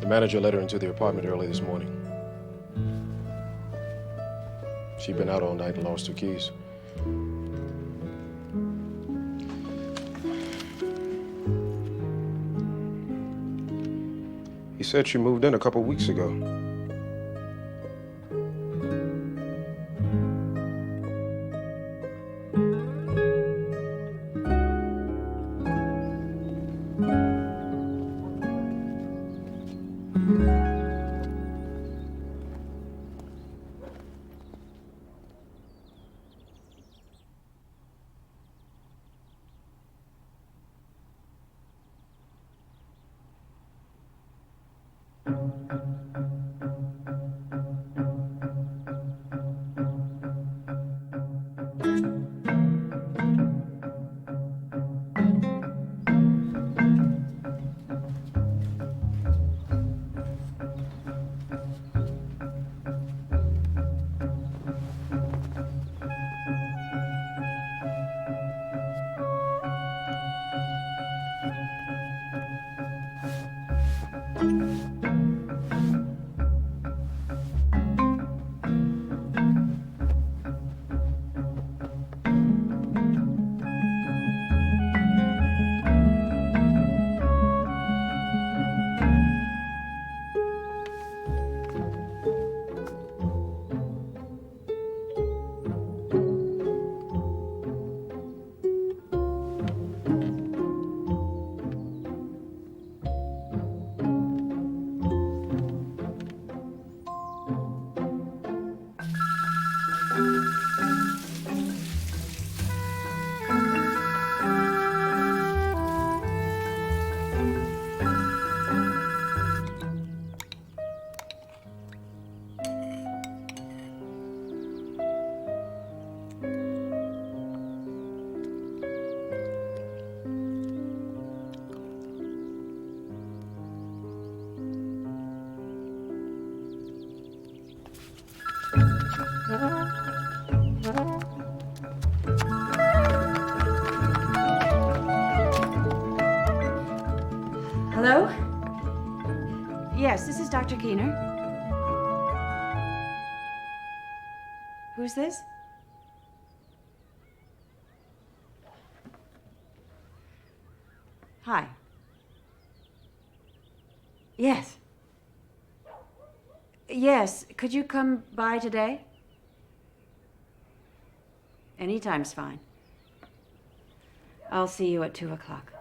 The manager let her into the apartment early this morning. She'd been out all night and lost her keys. He said she moved in a couple weeks ago. Hello? Yes, this is Dr. Keener. Who's this? Hi. Yes. Yes, could you come by today? Anytime's fine. I'll see you at 2 o'clock.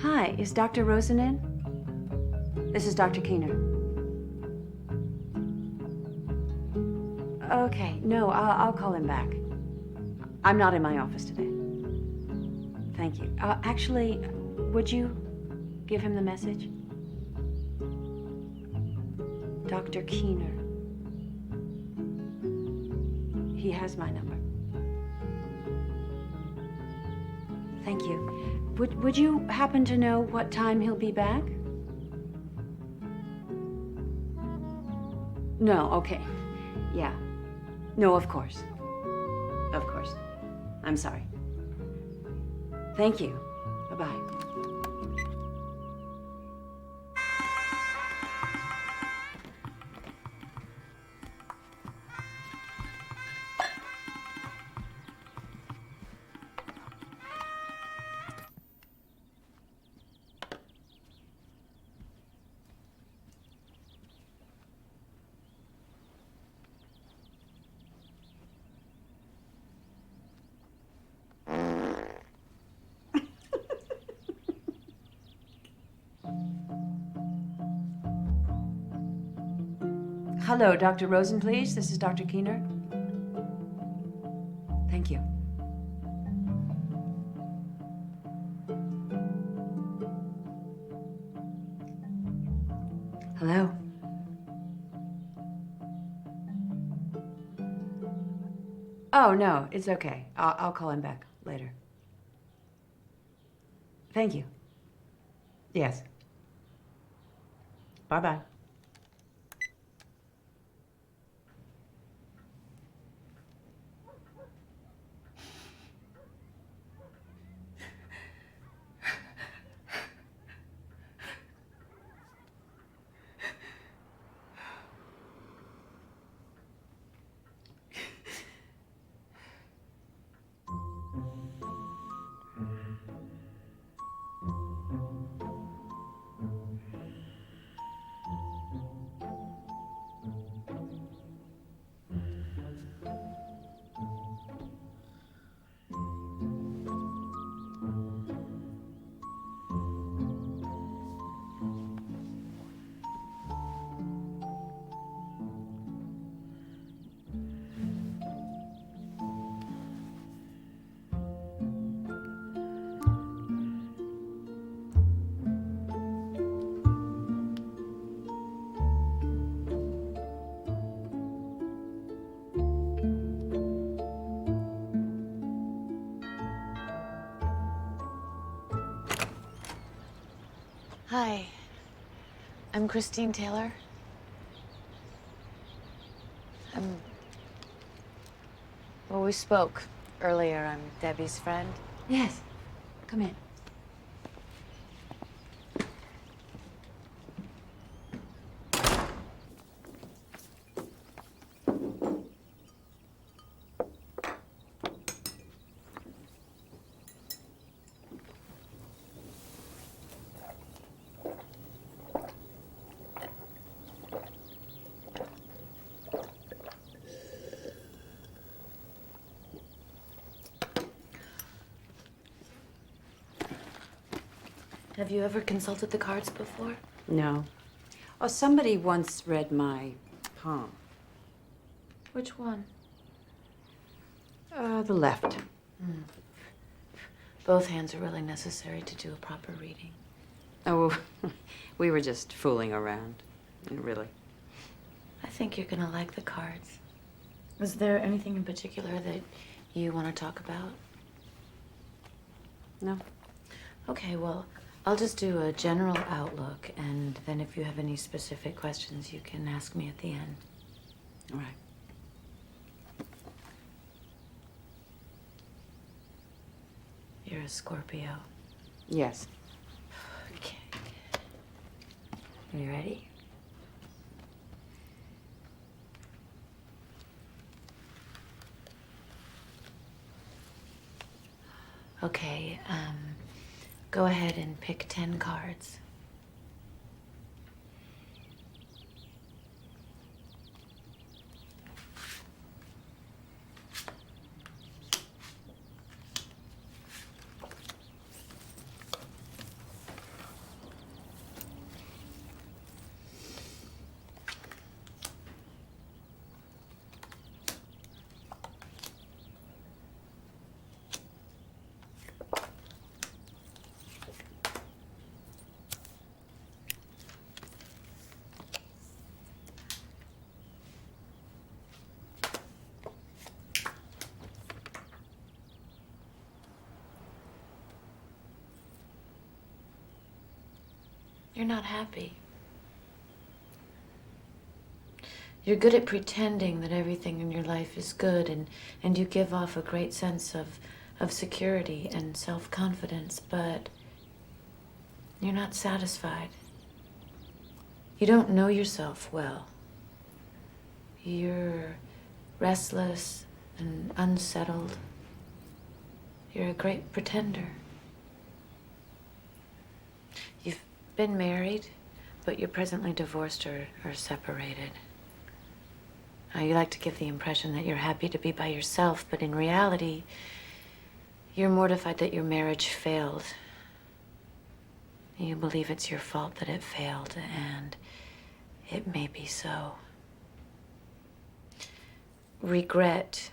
Hi, is Dr. Rosen in? This is Dr. Keener. Okay, no, I'll call him back. I'm not in my office today. Thank you. Actually, would you give him the message? Dr. Keener. He has my number. Thank you. Would you happen to know what time he'll be back? No, okay. Yeah. No, of course. Of course. I'm sorry. Thank you. Bye-bye. Hello, Dr. Rosen, please. This is Dr. Keener. Thank you. Hello? Oh, no, it's okay. I'll call him back later. Thank you. Yes. Bye-bye. Hi, I'm Christine Taylor. Well, we spoke earlier. I'm Debbie's friend. Yes. Come in. Have you ever consulted the cards before? No. Oh, somebody once read my palm. Which one? The left. Both hands are really necessary to do a proper reading. Oh, we were just fooling around. Really. I think you're gonna like the cards. Is there anything in particular that you want to talk about? No? Okay, well, I'll just do a general outlook, and then if you have any specific questions, you can ask me at the end. All right. You're a Scorpio. Yes. Okay. Are you ready? Okay, go ahead and pick 10 cards. You're not happy. You're good at pretending that everything in your life is good, and you give off a great sense of security and self-confidence, but you're not satisfied. You don't know yourself well. You're restless and unsettled. You're a great pretender. You've been married, but you're presently divorced or separated. You like to give the impression that you're happy to be by yourself, but in reality, you're mortified that your marriage failed. You believe it's your fault that it failed, and it may be so. Regret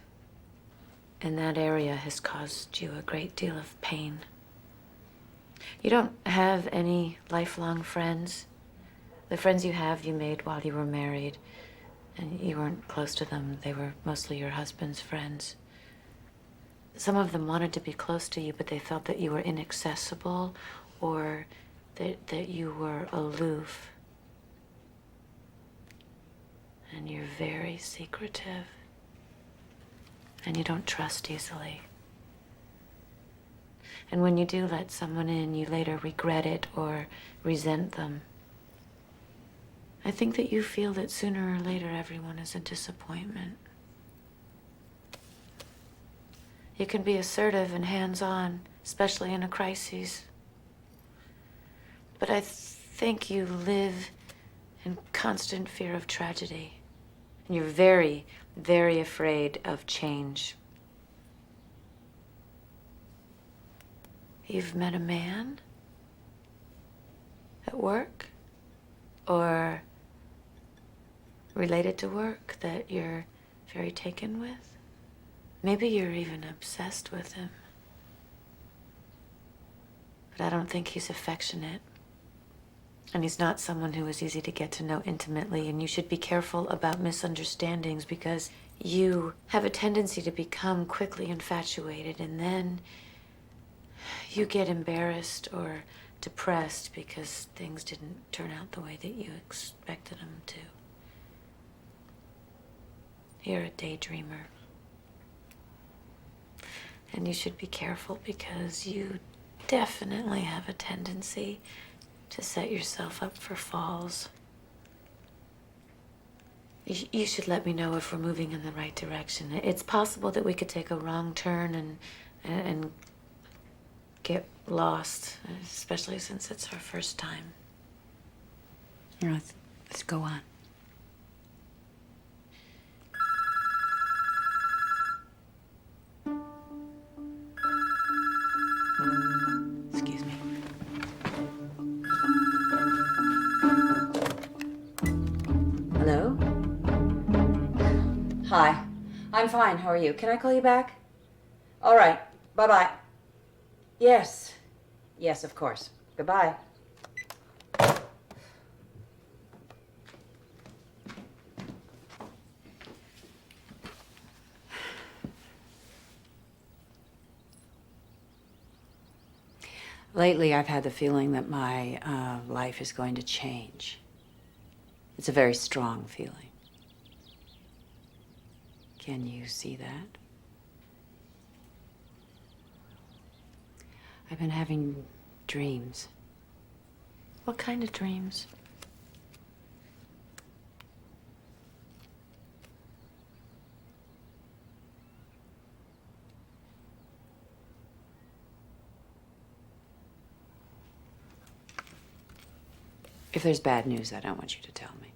in that area has caused you a great deal of pain. You don't have any lifelong friends. The friends you have, you made while you were married, and you weren't close to them. They were mostly your husband's friends. Some of them wanted to be close to you, but they felt that you were inaccessible or that you were aloof. And you're very secretive. And you don't trust easily. And when you do let someone in, you later regret it or resent them. I think that you feel that sooner or later everyone is a disappointment. You can be assertive and hands-on, especially in a crisis. But I think you live in constant fear of tragedy. And you're very, very afraid of change. You've met a man at work or related to work that you're very taken with. Maybe you're even obsessed with him. But I don't think he's affectionate. And he's not someone who is easy to get to know intimately, and you should be careful about misunderstandings because you have a tendency to become quickly infatuated, and then you get embarrassed or depressed because things didn't turn out the way that you expected them to. You're a daydreamer. And you should be careful because you definitely have a tendency to set yourself up for falls. You should let me know if we're moving in the right direction. It's possible that we could take a wrong turn and get lost, especially since it's our first time. Here, let's go on. Excuse me. Hello? Hi. I'm fine. How are you? Can I call you back? All right. Bye-bye. Yes. Yes, of course. Goodbye. Lately, I've had the feeling that my life is going to change. It's a very strong feeling. Can you see that? I've been having dreams. What kind of dreams? If there's bad news, I don't want you to tell me.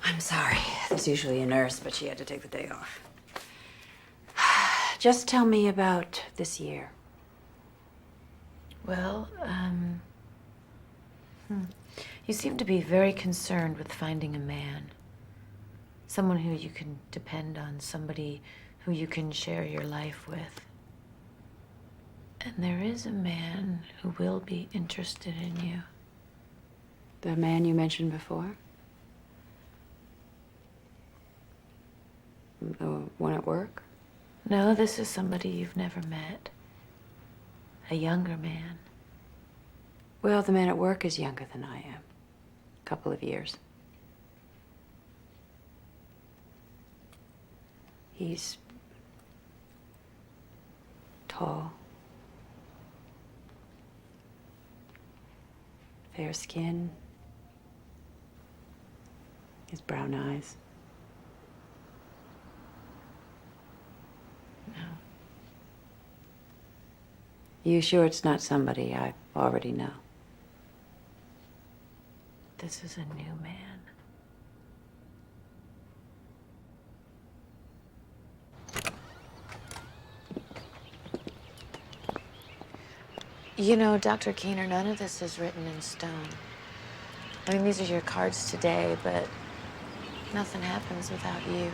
I'm sorry. There's usually a nurse, but she had to take the day off. Just tell me about this year. Well, you seem to be very concerned with finding a man. Someone who you can depend on, somebody who you can share your life with. And there is a man who will be interested in you. The man you mentioned before? The one at work? No, this is somebody you've never met. A younger man. Well, the man at work is younger than I am. A couple of years. He's tall. Fair skin. His brown eyes. No. You sure it's not somebody I already know? This is a new man. You know, Dr. Keener, none of this is written in stone. I mean, these are your cards today, but nothing happens without you.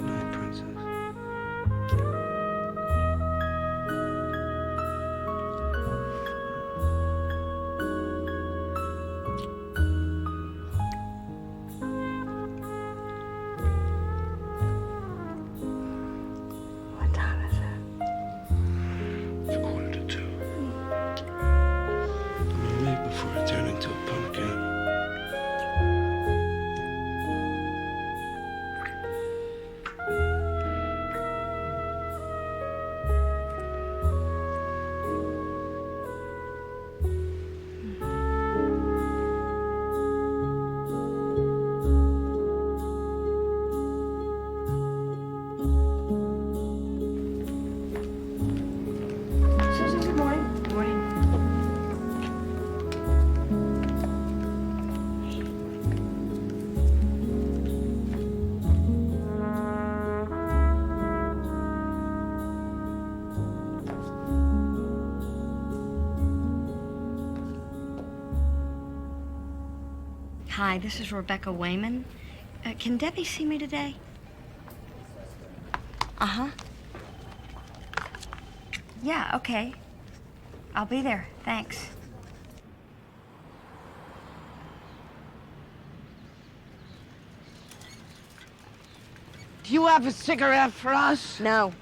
Night, Princess. What time is it? It's 1:45. I'm gonna leave before I turn into a pumpkin. Susan, good morning. Good morning. Hi, this is Rebecca Wayman. Can Debbie see me today? Uh-huh. Yeah, okay. I'll be there. Thanks. Do you have a cigarette for us? No.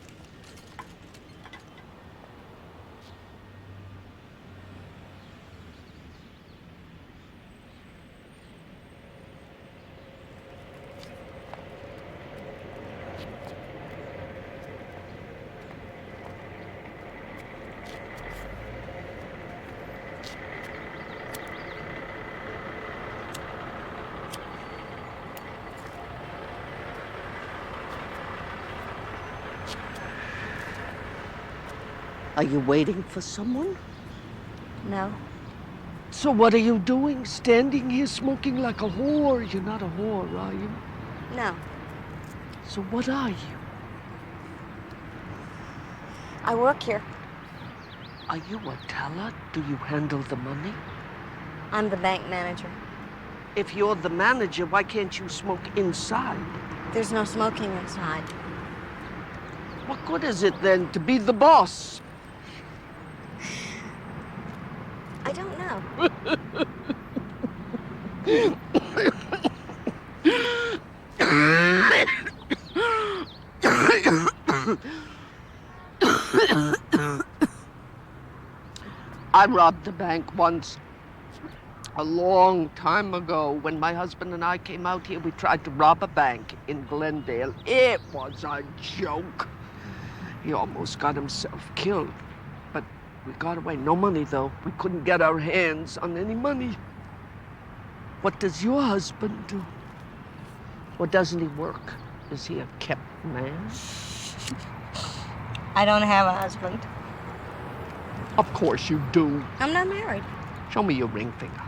Are you waiting for someone? No. So what are you doing? Standing here smoking like a whore? You're not a whore, are you? No. So what are you? I work here. Are you a teller? Do you handle the money? I'm the bank manager. If you're the manager, why can't you smoke inside? There's no smoking inside. What good is it then to be the boss? I don't know. I robbed a bank once. A long time ago, when my husband and I came out here, we tried to rob a bank in Glendale. It was a joke. He almost got himself killed. But We got away. No money, though. We couldn't get our hands on any money. What does your husband do? Or doesn't he work? Is he a kept man? I don't have a husband. Of course you do. I'm not married. Show me your ring finger.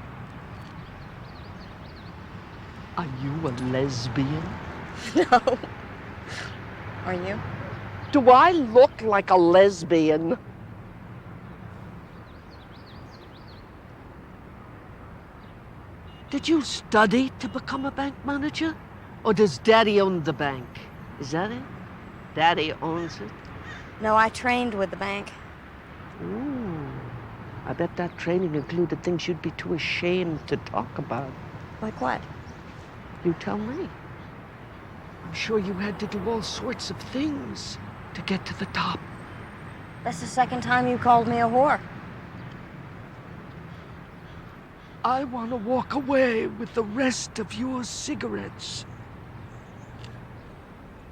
Are you a lesbian? No. Are you? Do I look like a lesbian? Did you study to become a bank manager? Or does Daddy own the bank? Is that it? Daddy owns it? No, I trained with the bank. Ooh. I bet that training included things you'd be too ashamed to talk about. Like what? You tell me. I'm sure you had to do all sorts of things to get to the top. That's the second time you called me a whore. I want to walk away with the rest of your cigarettes.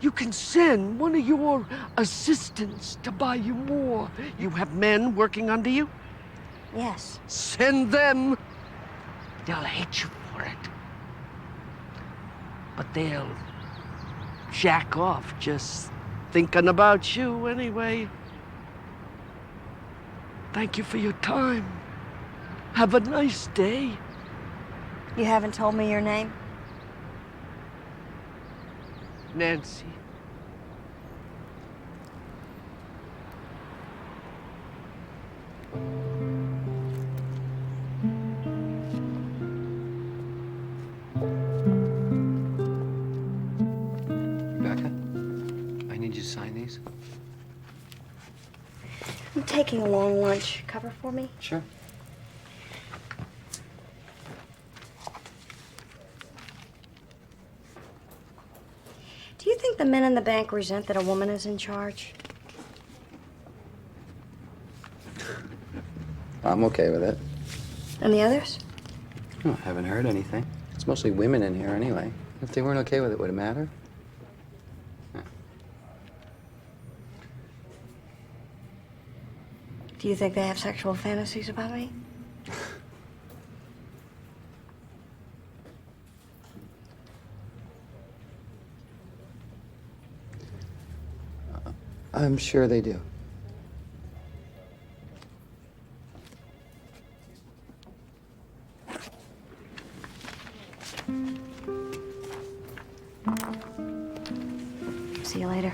You can send one of your assistants to buy you more. You have men working under you? Yes. Send them. They'll hate you for it. But they'll jack off just thinking about you anyway. Thank you for your time. Have a nice day. You haven't told me your name? Nancy. Rebecca, I need you to sign these. I'm taking a long lunch. Cover for me? Sure. Do you think the men in the bank resent that a woman is in charge? I'm okay with it. And the others? Oh, I haven't heard anything. It's mostly women in here anyway. If they weren't okay with it, would it matter? Do you think they have sexual fantasies about me? I'm sure they do. See you later.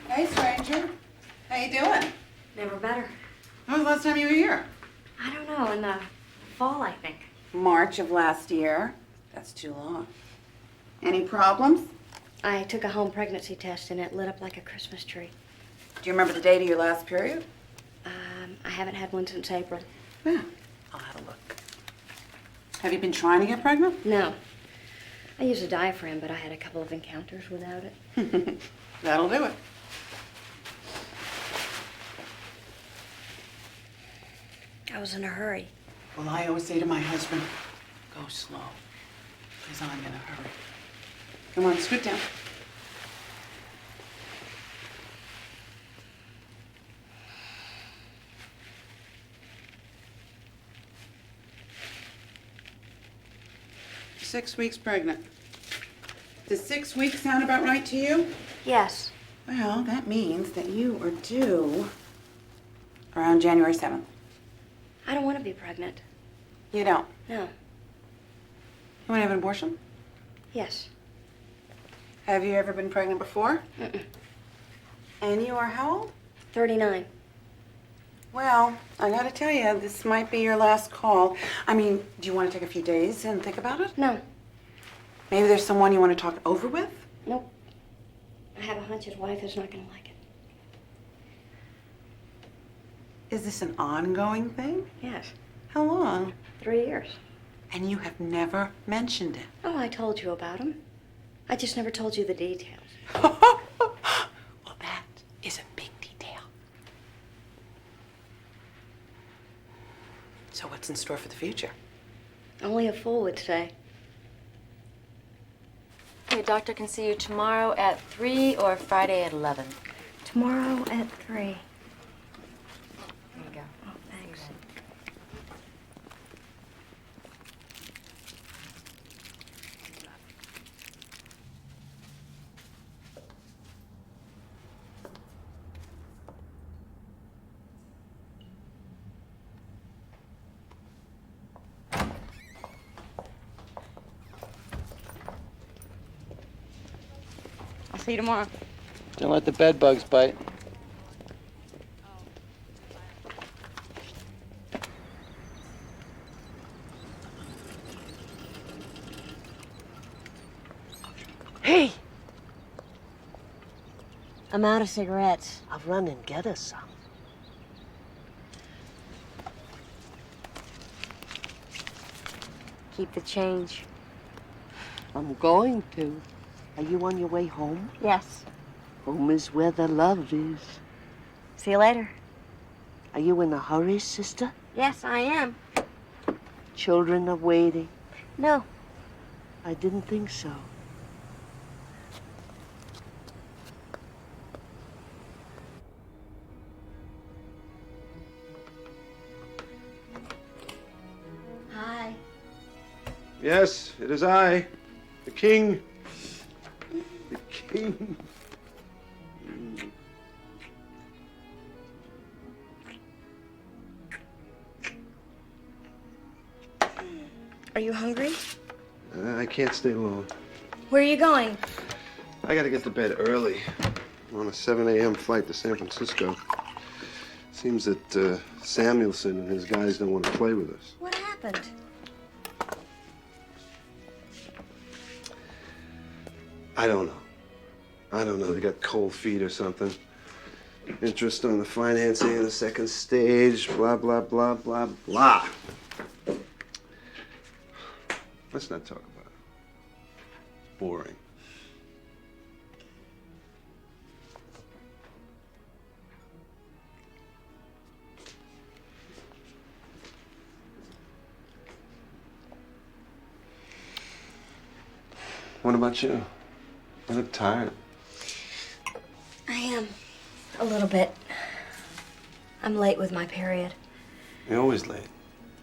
Hey, stranger. How you doing? Never better. When was the last time you were here? I don't know, in the fall, I think. March of last year. That's too long. Any problems? I took a home pregnancy test and it lit up like a Christmas tree. Do you remember the date of your last period? I haven't had one since April. Yeah, I'll have a look. Have you been trying to get pregnant? No. I use a diaphragm, but I had a couple of encounters without it. That'll do it. I was in a hurry. Well, I always say to my husband, go slow, because I'm in a hurry. Come on, scoot down. Six weeks pregnant. Does 6 weeks sound about right to you? Yes. Well, that means that you are due around January 7th. I don't want to be pregnant. You don't? No. You want to have an abortion? Yes. Have you ever been pregnant before? Mm-mm. And you are how old? 39. Well, I gotta tell you, this might be your last call. I mean, do you want to take a few days and think about it? No. Maybe there's someone you want to talk it over with? Nope. I have a hunch his wife is not going to like it. Is this an ongoing thing? Yes. How long? 3 years. And you have never mentioned it. Oh, I told you about him. I just never told you the details. Well, that is a big detail. So what's in store for the future? Only a fool would say. Your doctor can see you tomorrow at 3 or Friday at 11. Tomorrow at 3. There you go. Oh, thanks. I'll see you tomorrow. Don't let the bed bugs bite. Hey, I'm out of cigarettes. I'll run and get us some. Keep the change. I'm going to. Are you on your way home? Yes. Home is where the love is. See you later. Are you in a hurry, sister? Yes, I am. Children are waiting. No. I didn't think so. Hi. Yes, it is I, the king. The king. Are you hungry? I can't stay long. Where are you going? I gotta get to bed early. I'm on a 7 a.m. flight to San Francisco. Seems that Samuelson and his guys don't want to play with us. What happened? I don't know. I don't know. They got cold feet or something. Interest on the financing of the second stage, blah, blah, blah, blah, blah. Let's not talk about it. Boring. What about you? You look tired. I am. A little bit. I'm late with my period. You're always late.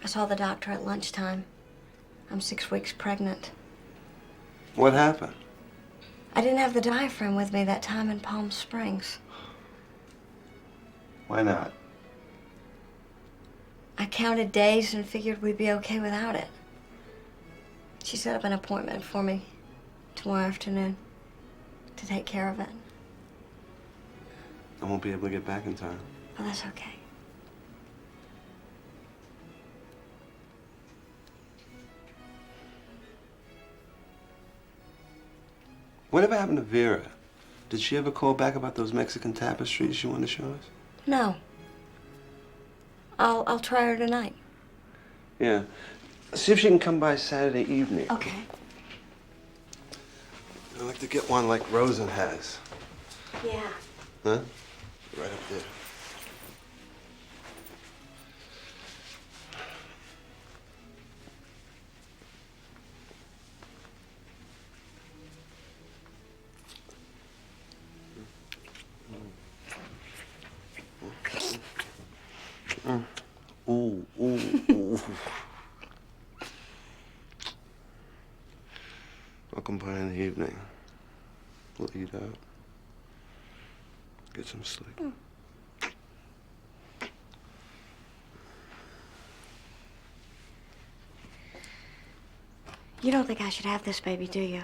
I saw the doctor at lunchtime. I'm 6 weeks pregnant. What happened? I didn't have the diaphragm with me that time in Palm Springs. Why not? I counted days and figured we'd be okay without it. She set up an appointment for me tomorrow afternoon to take care of it. I won't be able to get back in time. Well, that's okay. Whatever happened to Vera? Did she ever call back about those Mexican tapestries she wanted to show us? No. I'll try her tonight. Yeah. See if she can come by Saturday evening. Okay. I'd like to get one like Rosen has. Yeah. Huh? Right up there. Ooh, ooh, ooh. I'll come by in the evening. We'll eat out. Get some sleep. You don't think I should have this baby, do you?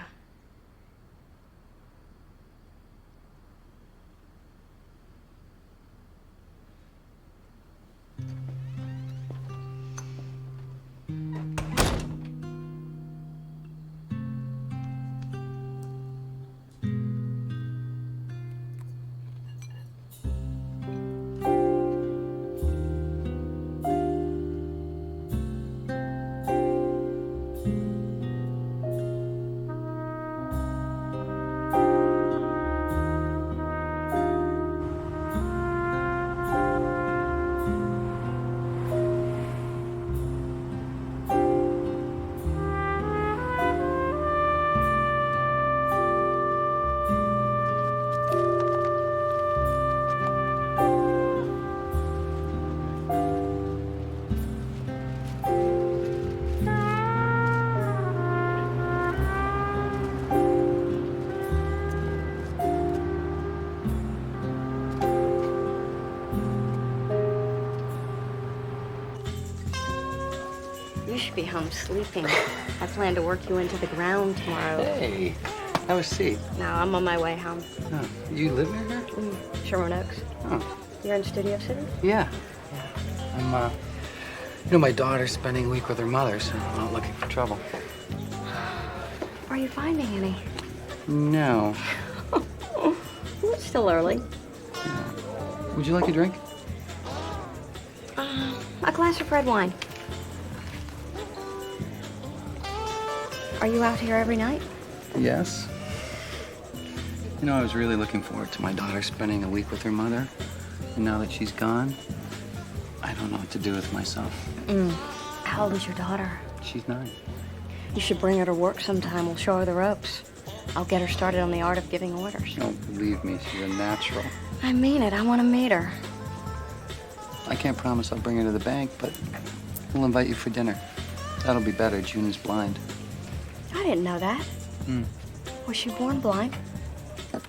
should be home sleeping. I plan to work you into the ground tomorrow. Hey, have a seat. No, I'm on my way home. Oh, you live near here? Sherman Oaks. Oh, You're in Studio City? yeah. I'm, my daughter's spending a week with her mother, so I'm not looking for trouble. Are you finding any? No. It's still early. Would you like a drink? A glass of red wine. Are you out here every night? Yes. I was really looking forward to my daughter spending a week with her mother. And now that she's gone, I don't know what to do with myself. How old is your daughter? She's 9. You should bring her to work sometime. We'll show her the ropes. I'll get her started on the art of giving orders. Oh, believe me, she's a natural. I mean it. I want to meet her. I can't promise I'll bring her to the bank, but we'll invite you for dinner. That'll be better. June is blind. I didn't know that. Was she born blind?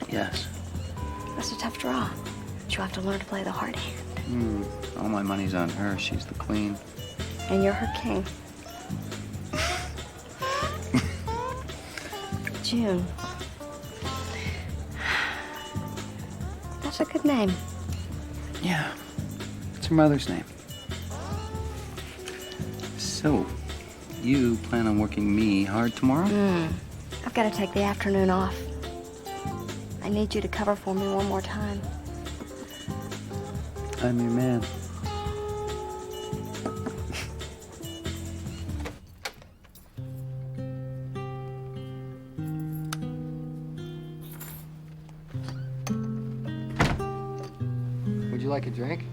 Yes. That's a tough draw. She'll have to learn to play the hard hand. All my money's on her. She's the queen. And you're her king. June. That's a good name. Yeah. It's her mother's name. So, you plan on working me hard tomorrow? I've got to take the afternoon off. I need you to cover for me one more time. I'm your man. Would you like a drink?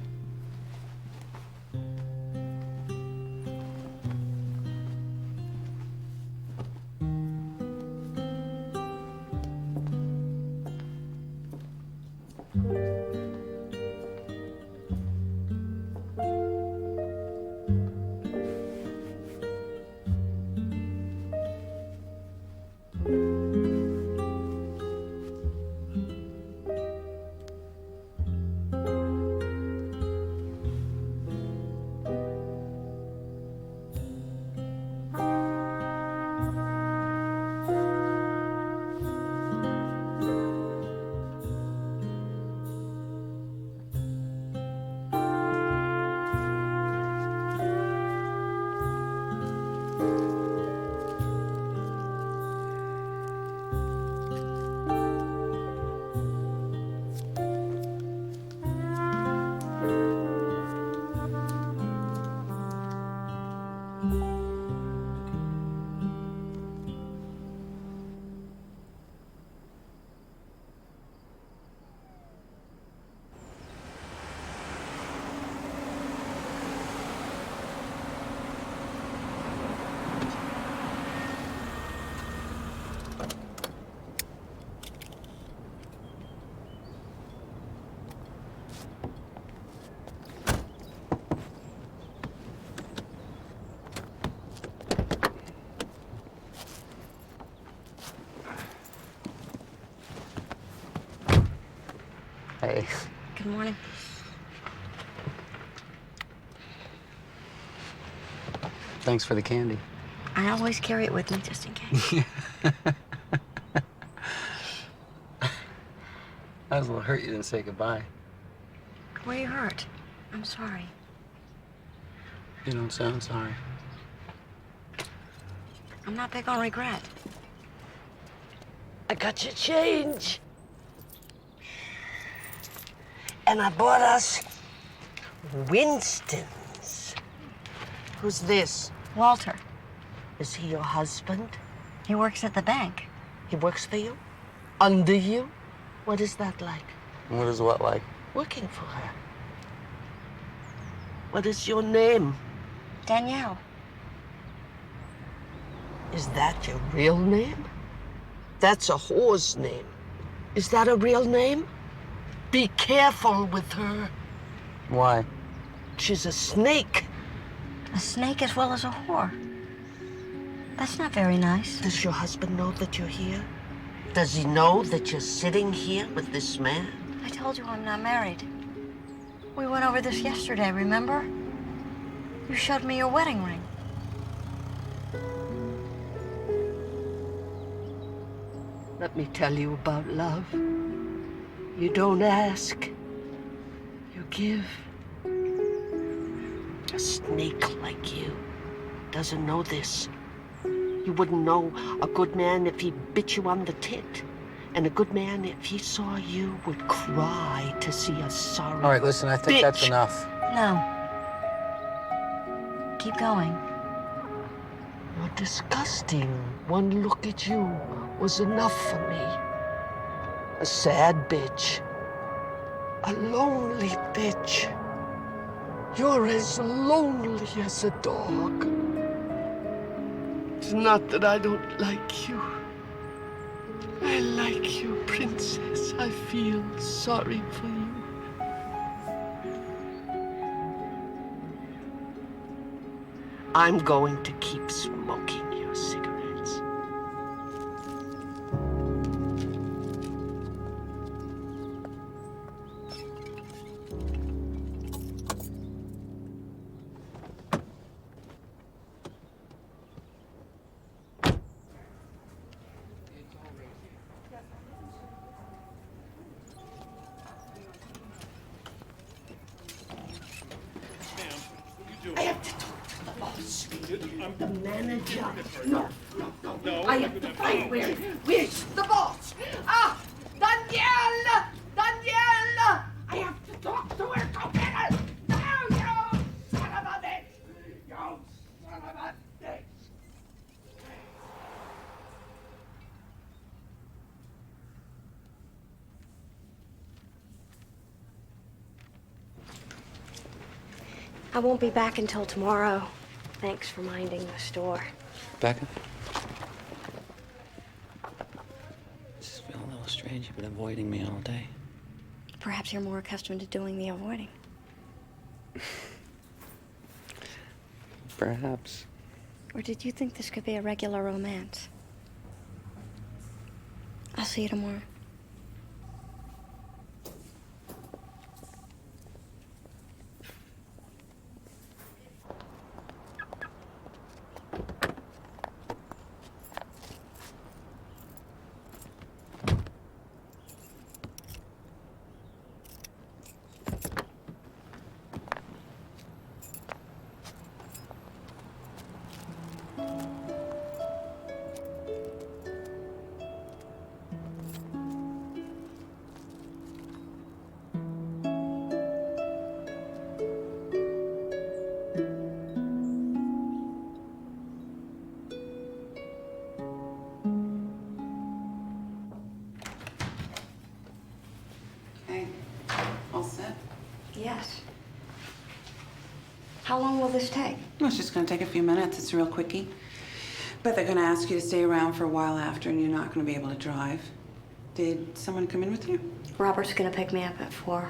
Hey. Good morning. Thanks for the candy. I always carry it with me just in case. I was a little hurt you didn't say goodbye. Were you hurt? I'm sorry. You don't sound sorry. I'm not big on regret. I got your change. And I bought us Winston's. Who's this? Walter. Is he your husband? He works at the bank. He works for you? Under you? What is that like? What is what like? Working for her. What is your name? Danielle. Is that your real name? That's a whore's name. Is that a real name? Be careful with her. Why? She's a snake. A snake as well as a whore. That's not very nice. Does your husband know that you're here? Does he know that you're sitting here with this man? I told you I'm not married. We went over this yesterday, remember? You showed me your wedding ring. Let me tell you about love. You don't ask, you give. A snake like you doesn't know this. You wouldn't know a good man if he bit you on the tit. And a good man, if he saw you, would cry to see a sorry All right, listen, I think that's bitch. enough. No. Keep going. You're disgusting. One look at you was enough for me. A sad bitch. A lonely bitch. You're as lonely as a dog. It's not that I don't like you. I like you, princess. I feel sorry for you. I'm going to keep smoking your cigarettes. I have to talk to the boss. The manager. No. I have to find where's the boss? Ah! Danielle! Danielle! I have to talk to her. Go get her! Now, you son of a bitch! You son of a bitch! I won't be back until tomorrow. Thanks for minding the store. Becca? This is feeling a little strange. You've been avoiding me all day. Perhaps you're more accustomed to doing the avoiding. Perhaps. Or did you think this could be a regular romance? I'll see you tomorrow. Okay, all set? Yes. How long will this take? Well, it's just gonna take a few minutes. It's a real quickie. But they're gonna ask you to stay around for a while after, and you're not gonna be able to drive. Did someone come in with you? Robert's gonna pick me up at 4.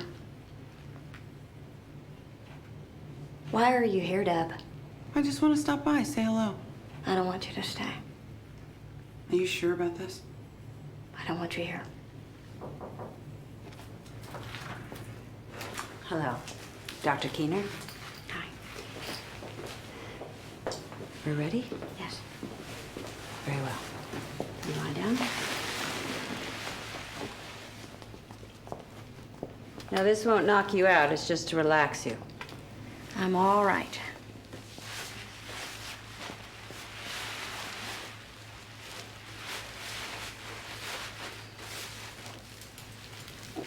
Why are you here, Deb? I just want to stop by, say hello. I don't want you to stay. Are you sure about this? I don't want you here. Hello. Dr. Keener? Hi. We're ready? Yes. Very well. You lie down. Now, this won't knock you out. It's just to relax you. I'm all right.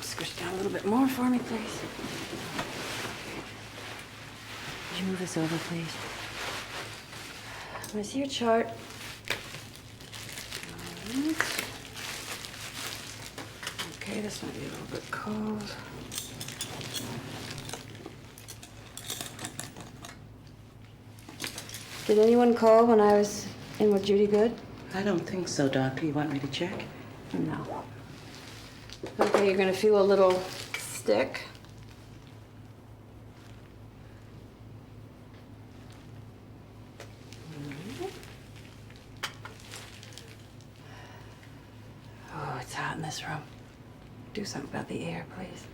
Squish down a little bit more for me, please. Would you move this over, please? Let me see your chart. All right. Okay, this might be a little bit cold. Did anyone call when I was in with Judy Good? I don't think so, Doctor. You want me to check? No. Okay, you're gonna feel a little stick. Oh, it's hot in this room. Do something about the air, please.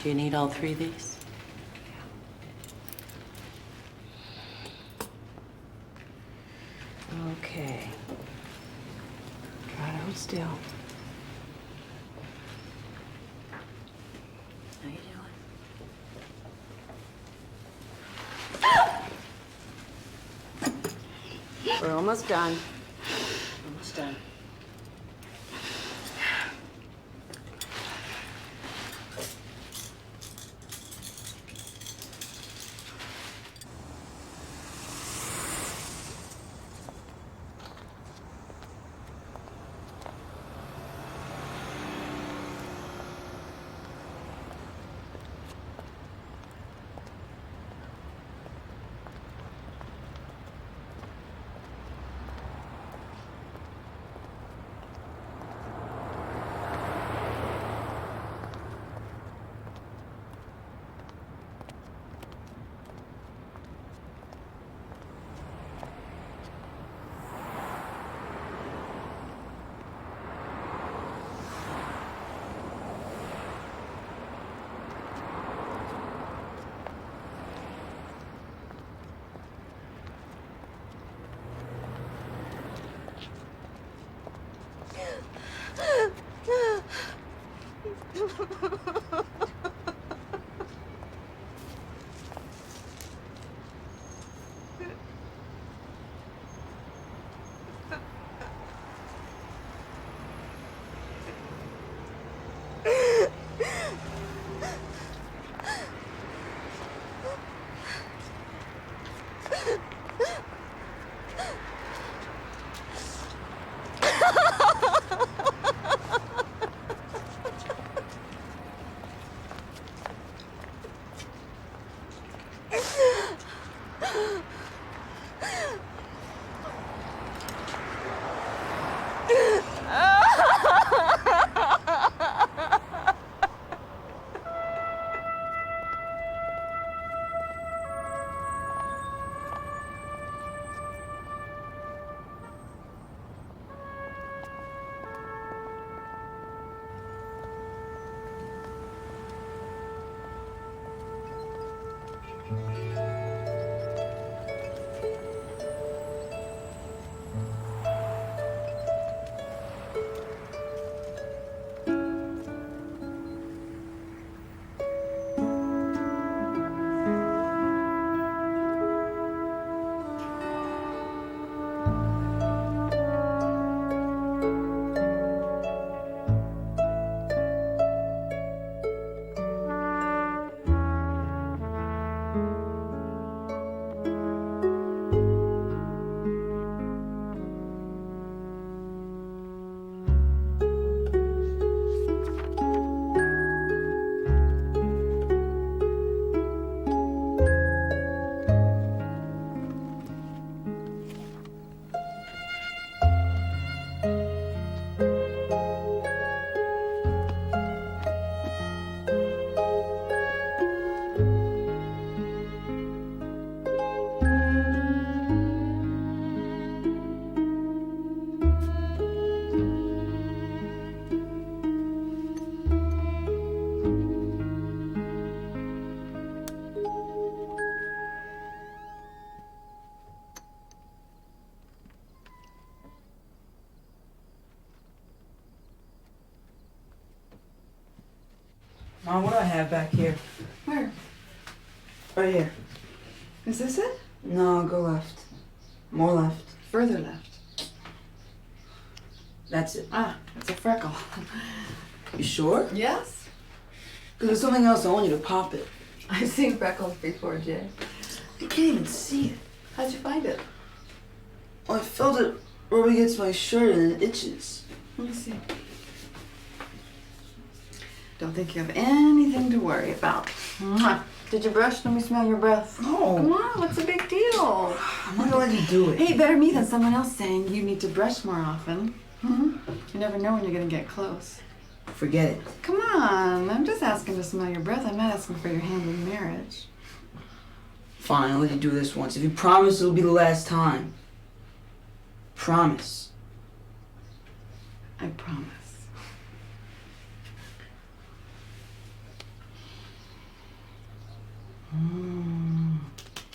Do you need all 3 of these? Okay. Try to hold still. How you doing? We're almost done. Almost done. Mom, what do I have back here? Where? Right here. Is this it? No, go left. More left. Further left. That's it. Ah, it's a freckle. You sure? Yes. Because there's something else. I want you to pop it. I've seen freckles before, Jay. I can't even see it. How'd you find it? Oh, I felt it where it gets my shirt and it itches. Let me see. Don't think you have anything to worry about. Mwah. Did you brush? Let me smell your breath. No. Come on, what's the big deal? I'm not gonna let you do it. Hey, better me than someone else saying you need to brush more often. You never know when you're gonna get close. Forget it. Come on, I'm just asking to smell your breath. I'm not asking for your hand in marriage. Fine, I'll let you do this once. If you promise it'll be the last time. Promise. I promise.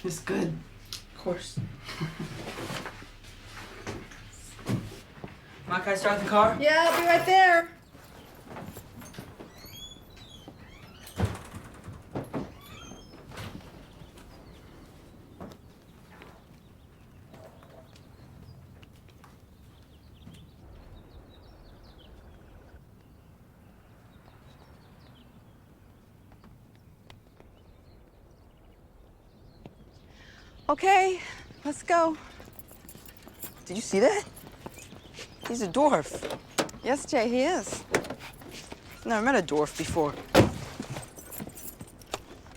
It's good. Of course. Ma, can I start the car? Yeah, I'll be right there. Okay, let's go. Did you see that? He's a dwarf. Yes, Jay, he is. Never met a dwarf before.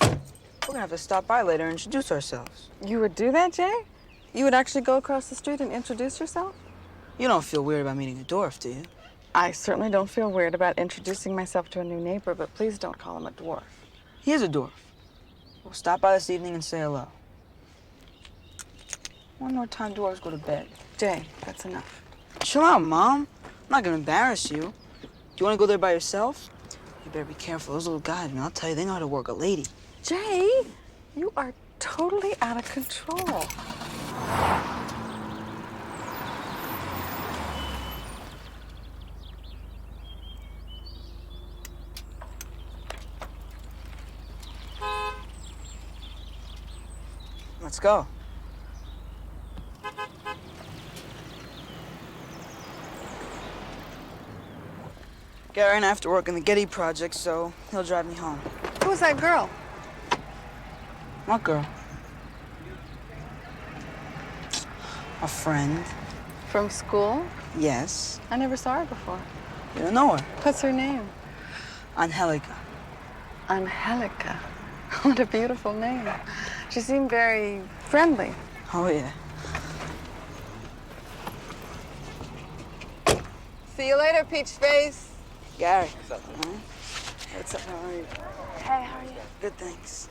We're gonna have to stop by later and introduce ourselves. You would do that, Jay? You would actually go across the street and introduce yourself? You don't feel weird about meeting a dwarf, do you? I certainly don't feel weird about introducing myself to a new neighbor, but please don't call him a dwarf. He is a dwarf. We'll stop by this evening and say hello. One more time, dwarves go to bed. Jay, that's enough. Chill out, Mom. I'm not gonna embarrass you. Do you wanna go there by yourself? You better be careful. Those little guys, man, I'll tell you, they know how to work a lady. Jay, you are totally out of control. Let's go. Gary and I have to work on the Getty project, so he'll drive me home. Who's that girl? What girl? A friend. From school? Yes. I never saw her before. You don't know her? What's her name? Angelica. Angelica. What a beautiful name. She seemed very friendly. Oh, yeah. See you later, Peach Face. Gary. What's up? How are you? Hey, how are you? Good, thanks.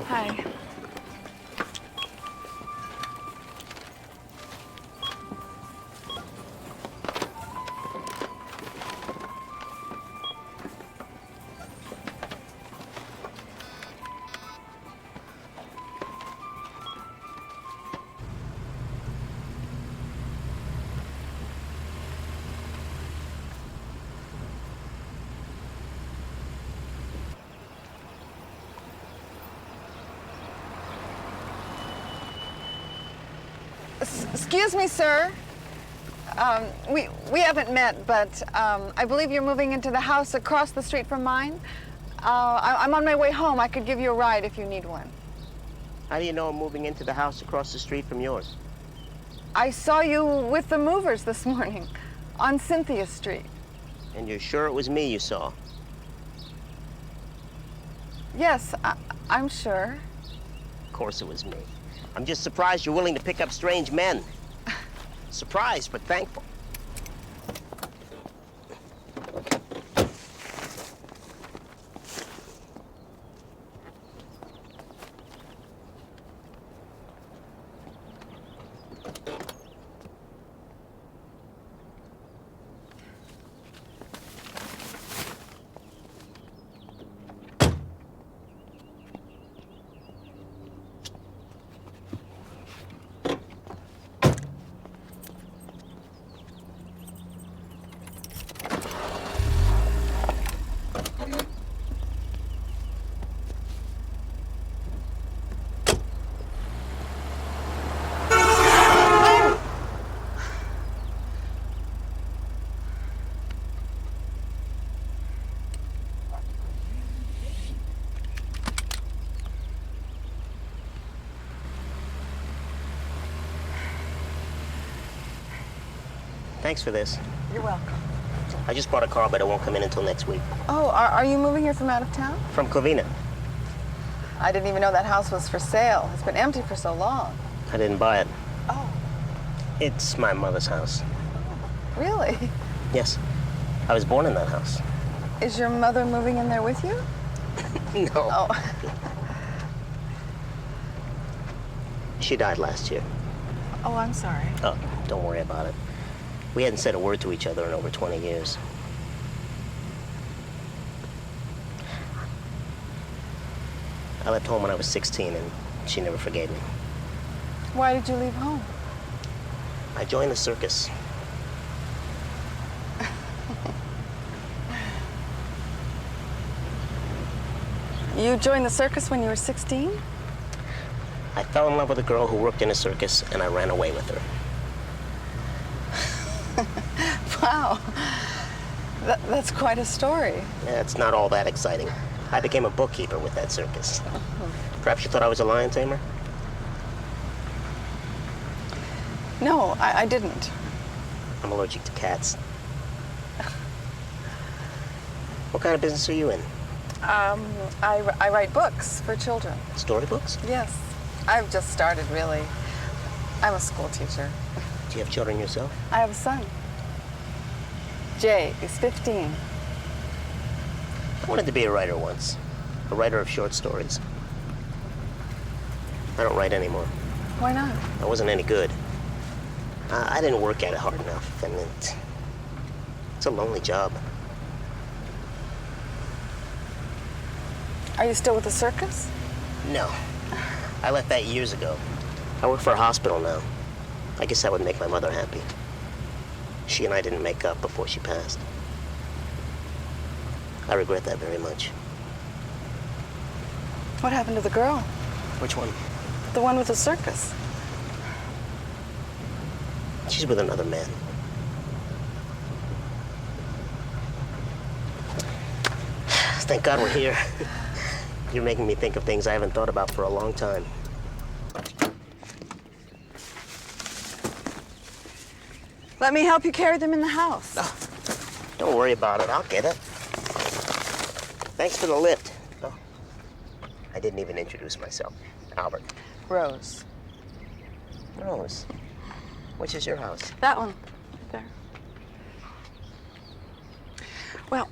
Hi. Excuse me, sir. We haven't met, but I believe you're moving into the house across the street from mine. I'm on my way home. I could give you a ride if you need one. How do you know I'm moving into the house across the street from yours? I saw you with the movers this morning on Cynthia Street. And you're sure it was me you saw? Yes, I'm sure. Of course it was me. I'm just surprised you're willing to pick up strange men. Surprised, but thankful. Thanks for this. You're welcome. I just bought a car, but it won't come in until next week. Oh, are you moving here from out of town? From Covina. I didn't even know that house was for sale. It's been empty for so long. I didn't buy it. Oh. It's my mother's house. Really? Yes. I was born in that house. Is your mother moving in there with you? No. Oh. She died last year. Oh, I'm sorry. Oh, don't worry about it. We hadn't said a word to each other in over 20 years. I left home when I was 16, and she never forgave me. Why did you leave home? I joined the circus. You joined the circus when you were 16? I fell in love with a girl who worked in a circus, and I ran away with her. Wow. That's quite a story. Yeah, it's not all that exciting. I became a bookkeeper with that circus. Perhaps you thought I was a lion tamer? No, I didn't. I'm allergic to cats. What kind of business are you in? I write books for children. Storybooks? Yes. I've just started, really. I'm a school teacher. Do you have children yourself? I have a son. Jay is 15. I wanted to be a writer once. A writer of short stories. I don't write anymore. Why not? I wasn't any good. I didn't work at it hard enough, and it's a lonely job. Are you still with the circus? No. I left that years ago. I work for a hospital now. I guess that would make my mother happy. She and I didn't make up before she passed. I regret that very much. What happened to the girl? Which one? The one with the circus. She's with another man. Thank God we're here. You're making me think of things I haven't thought about for a long time. Let me help you carry them in the house. Oh, don't worry about it. I'll get it. Thanks for the lift. Oh, I didn't even introduce myself. Albert. Rose. Rose. Which is your house? That one. There. Well.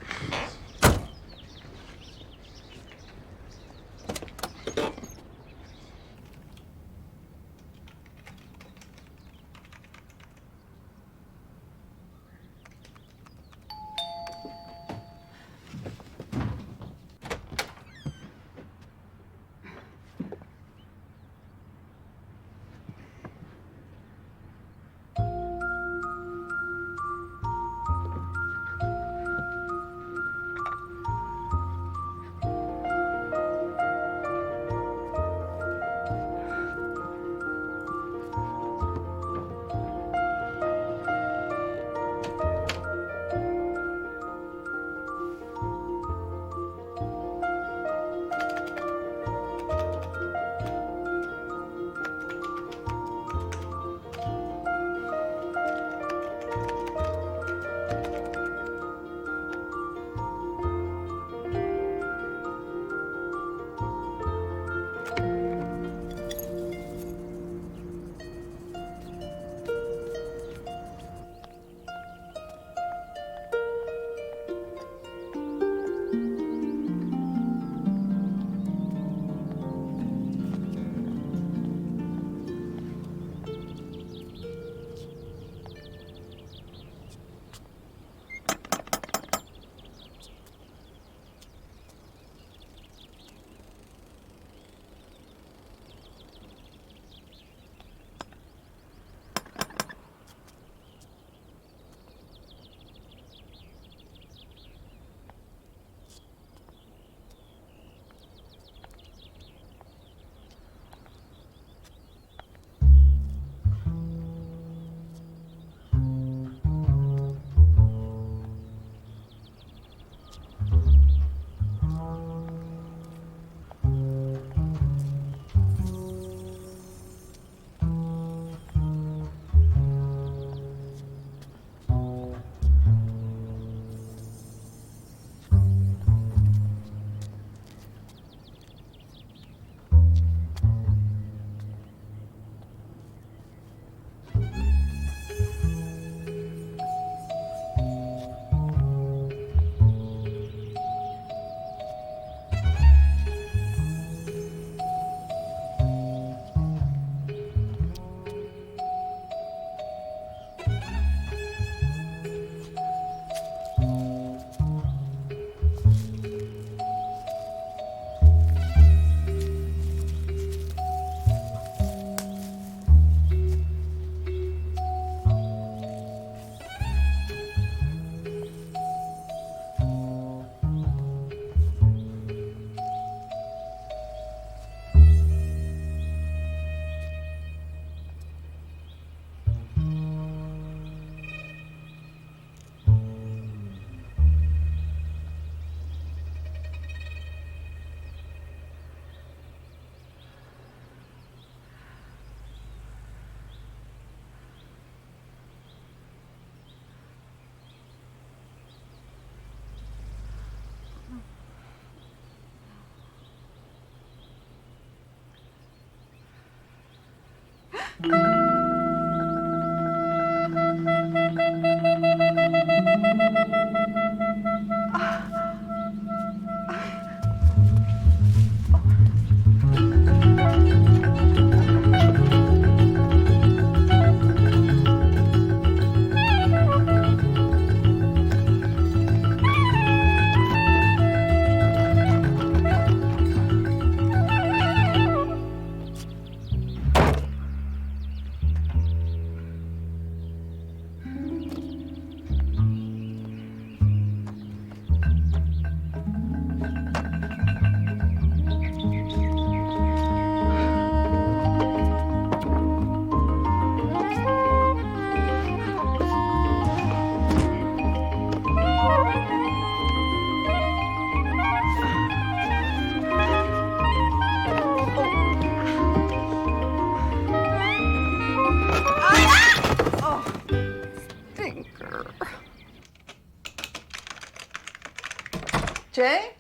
Jay?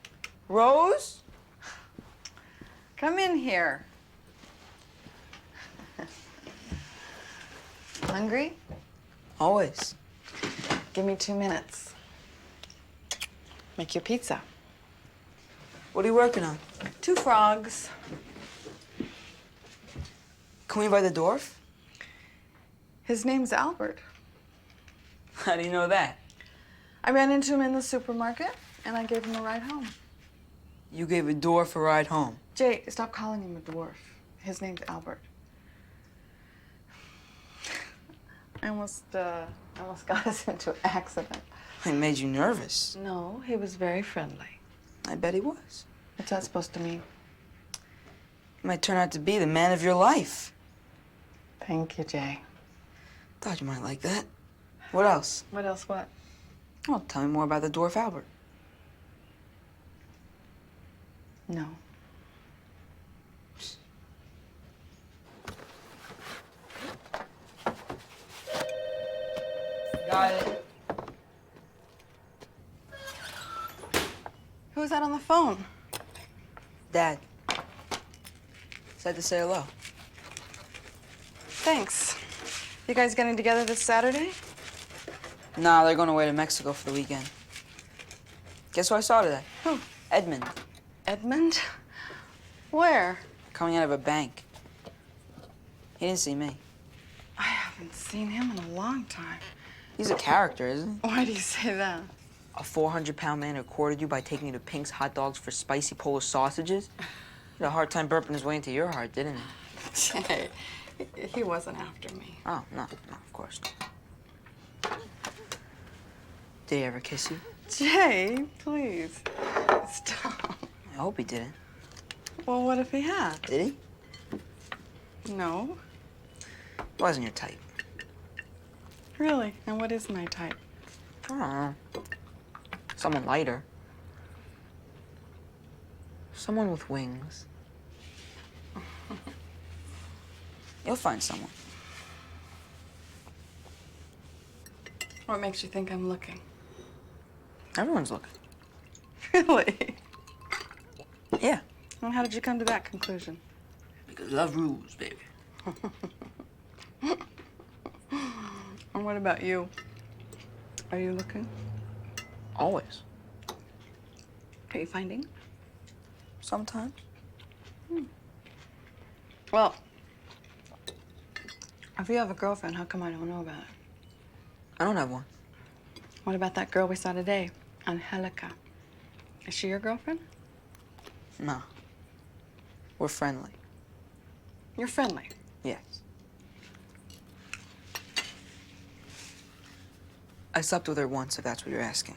Rose? Come in here. Hungry? Always. Give me 2 minutes. Make your pizza. What are you working on? 2 frogs. Can we invite the dwarf? His name's Albert. How do you know that? I ran into him in the supermarket, and I gave him a ride home. You gave a dwarf a ride home. Jay, stop calling him a dwarf. His name's Albert. I almost got us into an accident. It made you nervous. No, he was very friendly. I bet he was. What's that supposed to mean? He might turn out to be the man of your life. Thank you, Jay. Thought you might like that. What else? What else, what? Well, tell me more about the dwarf Albert. No. Got it. Who's that on the phone? Dad. Said to say hello. Thanks. You guys getting together this Saturday? Nah, they're going away to Mexico for the weekend. Guess who I saw today? Who? Edmund. Edmund? Where? Coming out of a bank. He didn't see me. I haven't seen him in a long time. He's a character, isn't he? Why do you say that? A 400-pound man who courted you by taking you to Pink's Hot Dogs for spicy Polish sausages? He had a hard time burping his way into your heart, didn't he? Jay, he wasn't after me. Oh, no, of course not. Did he ever kiss you? Jay, please. Stop. I hope he didn't. Well, what if he had? Did he? No. Wasn't your type. Really? And what is my type? I don't know. Someone lighter. Someone with wings. You'll find someone. What makes you think I'm looking? Everyone's looking. Really? Yeah. And how did you come to that conclusion? Because love rules, baby. And what about you? Are you looking? Always. Are you finding? Sometimes. Well, if you have a girlfriend, how come I don't know about it? I don't have one. What about that girl we saw today, Angelica? Is she your girlfriend? No. We're friendly. You're friendly. Yes. I slept with her once, if that's what you're asking.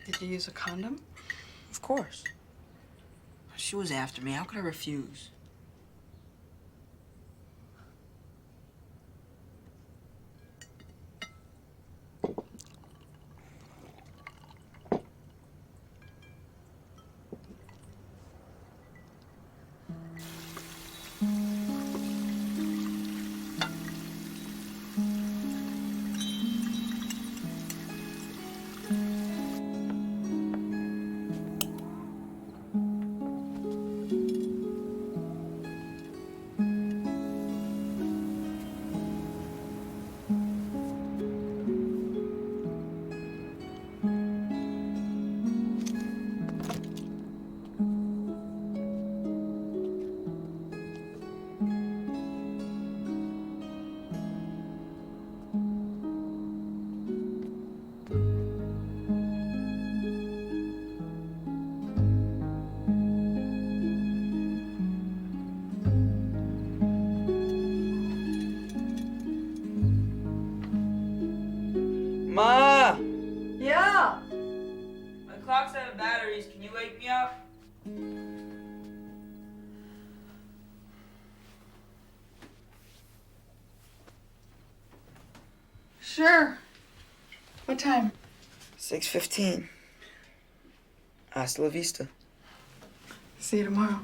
Did you use a condom? Of course. She was after me. How could I refuse? box out of batteries. Can you wake me up? Sure. What time? 6:15. Hasta la vista. See you tomorrow.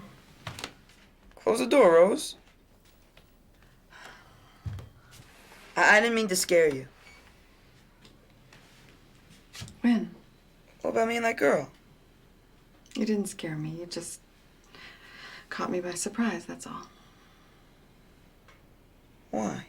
Close the door, Rose. I didn't mean to scare you. When? What about me and that girl? You didn't scare me. You just caught me by surprise, that's all. Why?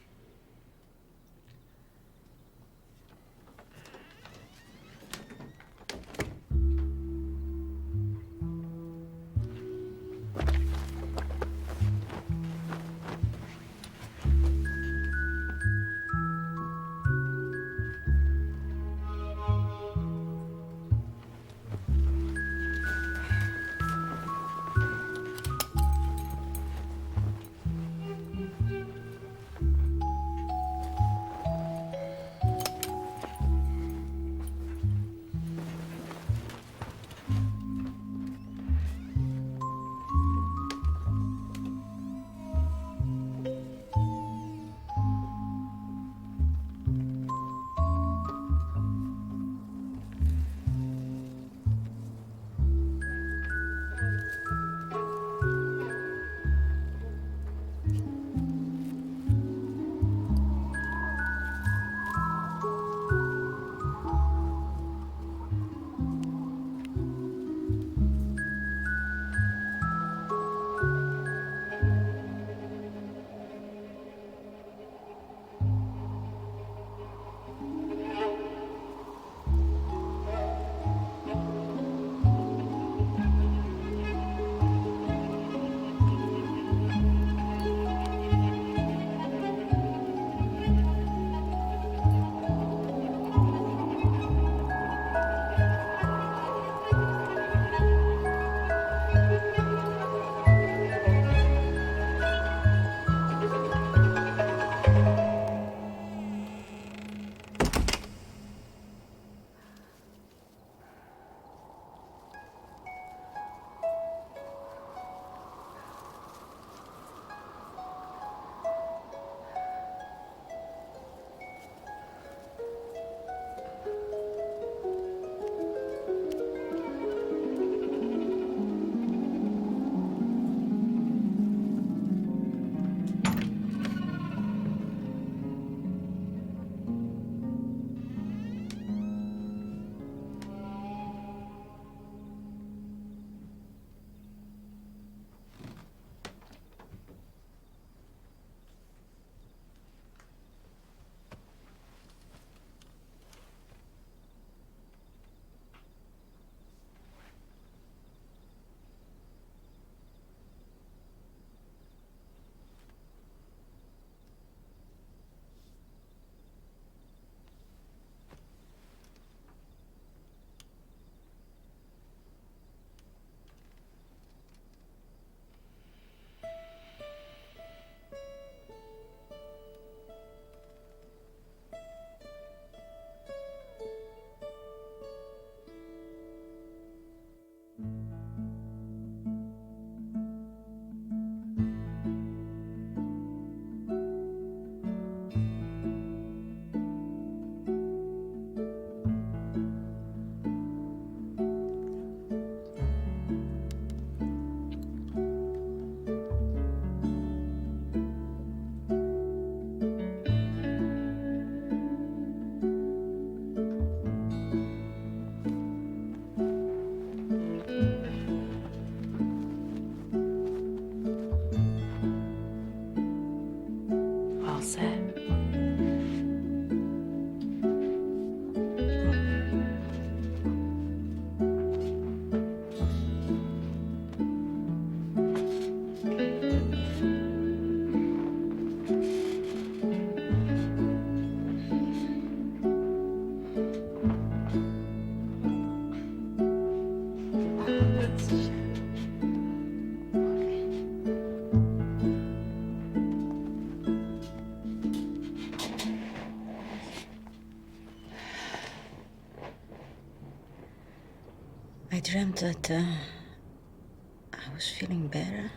I dreamt that I was feeling better.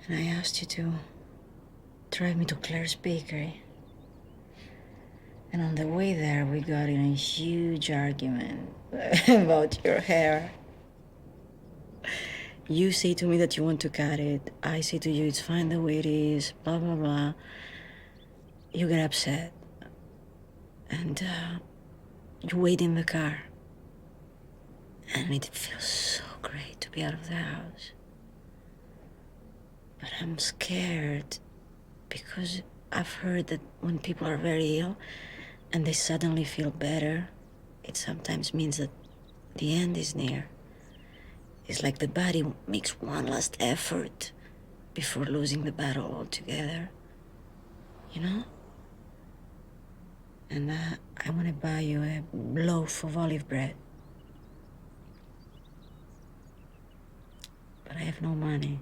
And I asked you to drive me to Claire's Bakery. And on the way there, we got in a huge argument about your hair. You say to me that you want to cut it. I say to you it's fine the way it is, blah, blah, blah. You get upset. And you wait in the car. And it feels so great to be out of the house. But I'm scared because I've heard that when people are very ill and they suddenly feel better, it sometimes means that the end is near. It's like the body makes one last effort before losing the battle altogether. You know? And I want to buy you a loaf of olive bread. But I have no money.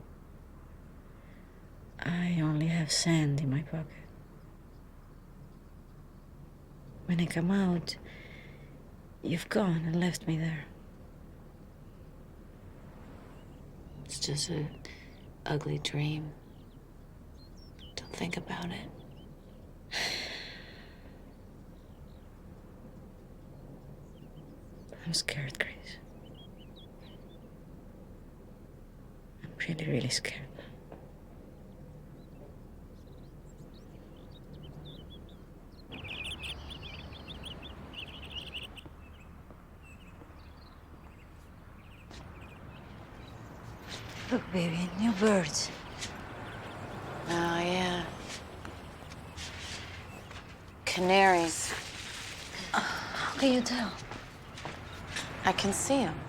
I only have sand in my pocket. When I come out, you've gone and left me there. It's just an ugly dream. Don't think about it. I'm scared, Grace. I'm really, really scared. Look, baby, new birds. Oh, yeah. Canaries. How can you tell? I can see them.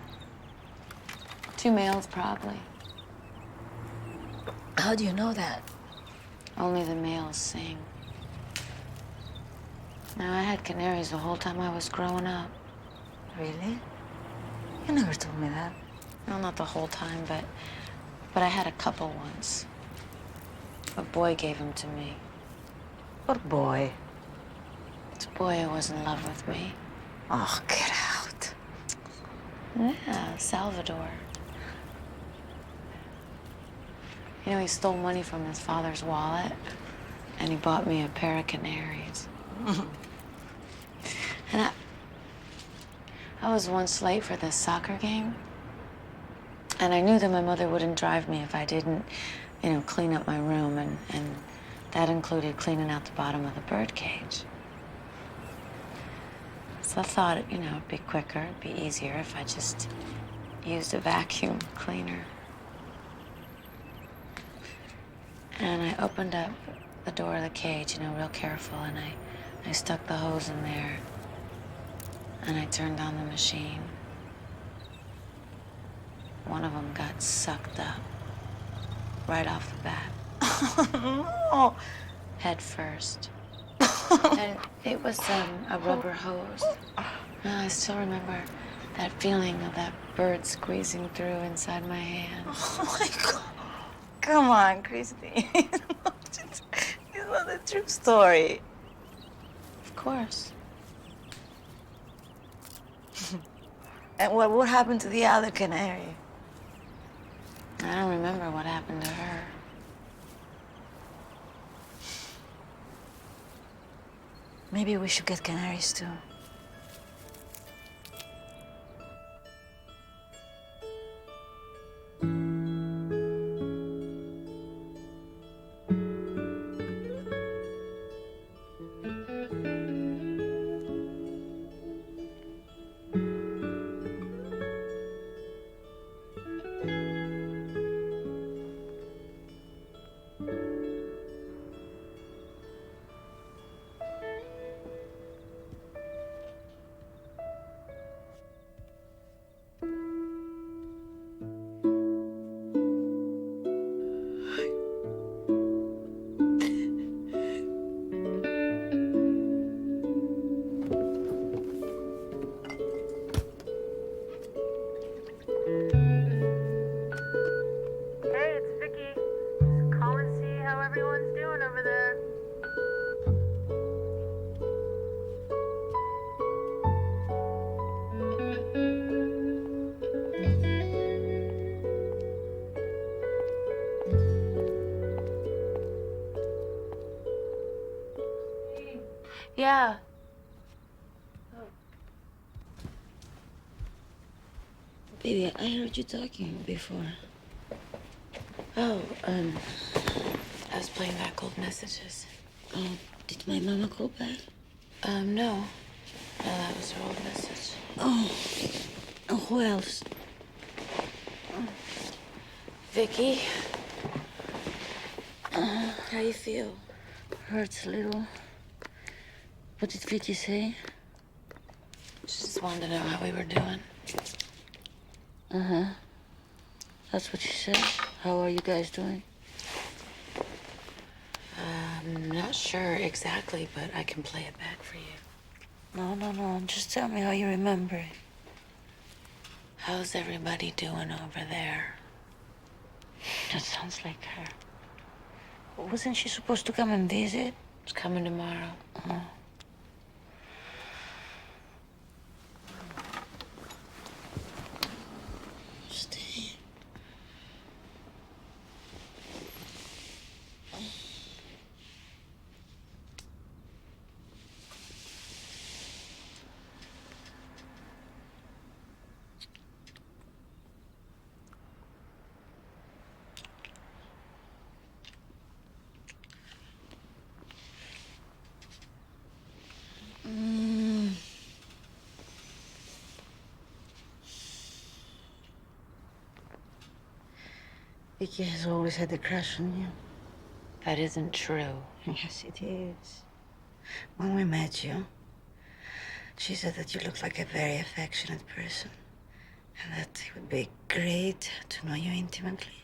2 males, probably. How do you know that? Only the males sing. Now, I had canaries the whole time I was growing up. Really? You never told me that. Well, not the whole time, but I had a couple once. A boy gave them to me. What boy? It's a boy who was in love with me. Oh, get out. Yeah, Salvador. You know, he stole money from his father's wallet, and he bought me a pair of canaries. And I was once late for this soccer game, and I knew that my mother wouldn't drive me if I didn't, you know, clean up my room, and that included cleaning out the bottom of the bird cage. So I thought, you know, it'd be quicker, it'd be easier if I just used a vacuum cleaner. And I opened up the door of the cage, you know, real careful, and I stuck the hose in there, and I turned on the machine. One of them got sucked up right off the bat. No. Head first. And it was a rubber hose. I still remember that feeling of that bird squeezing through inside my hand. Oh my God. Come on, Christy. It's not a true story. Of course. And what happened to the other canary? I don't remember what happened to her. Maybe we should get canaries too. Yeah. Baby, I heard you talking before. Oh, I was playing back old messages. Oh, did my mama call back? No. No, that was her old message. Oh, who else? Vicky. How you feel? Hurts a little. What did Vicky say? She just wanted to know how we were doing. Uh-huh. That's what she said. How are you guys doing? I'm not sure exactly, but I can play it back for you. No. Just tell me how you remember it. How's everybody doing over there? That sounds like her. Wasn't she supposed to come and visit? She's coming tomorrow. Oh. Stay. Vicky has always had a crush on you. That isn't true. Yes, it is. When we met you, she said that you looked like a very affectionate person and that it would be great to know you intimately.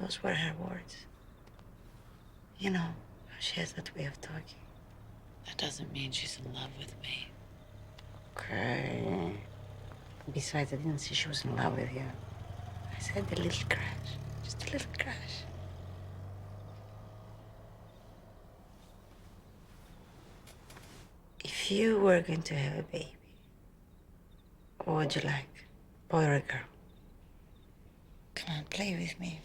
Those were her words. You know, she has that way of talking. That doesn't mean she's in love with me. Okay. Besides, I didn't say she was in love with you. I said a little crush. Just a little crush. If you were going to have a baby, what would you like? Boy or a girl? Come on, play with me.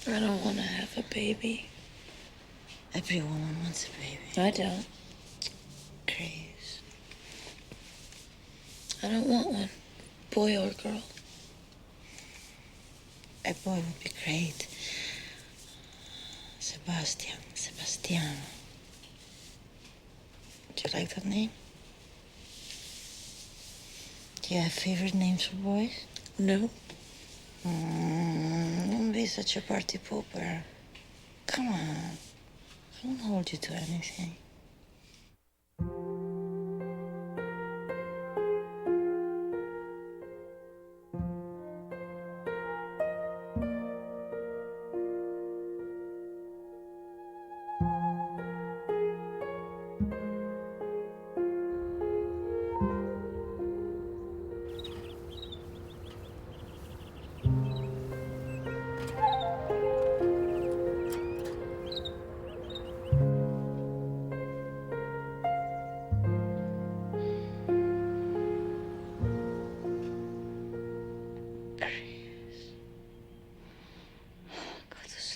I don't want to have a baby. Every woman wants a baby. I don't. Grace. I don't want one. Boy or girl. A boy would be great. Sebastian. Do you like that name? Do you have favorite names for boys? No. Don't be such a party pooper. Come on. I won't hold you to anything.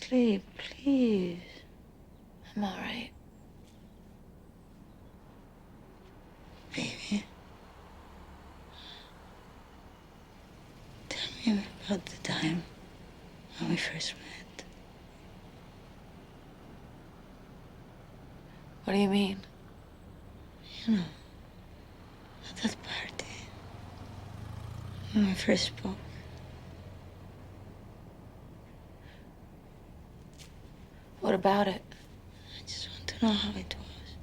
Sleep, please. I'm all right. Baby. Tell me about the time when we first met. What do you mean? You know, at that party, when we first spoke. What about it? I just want to know how it was.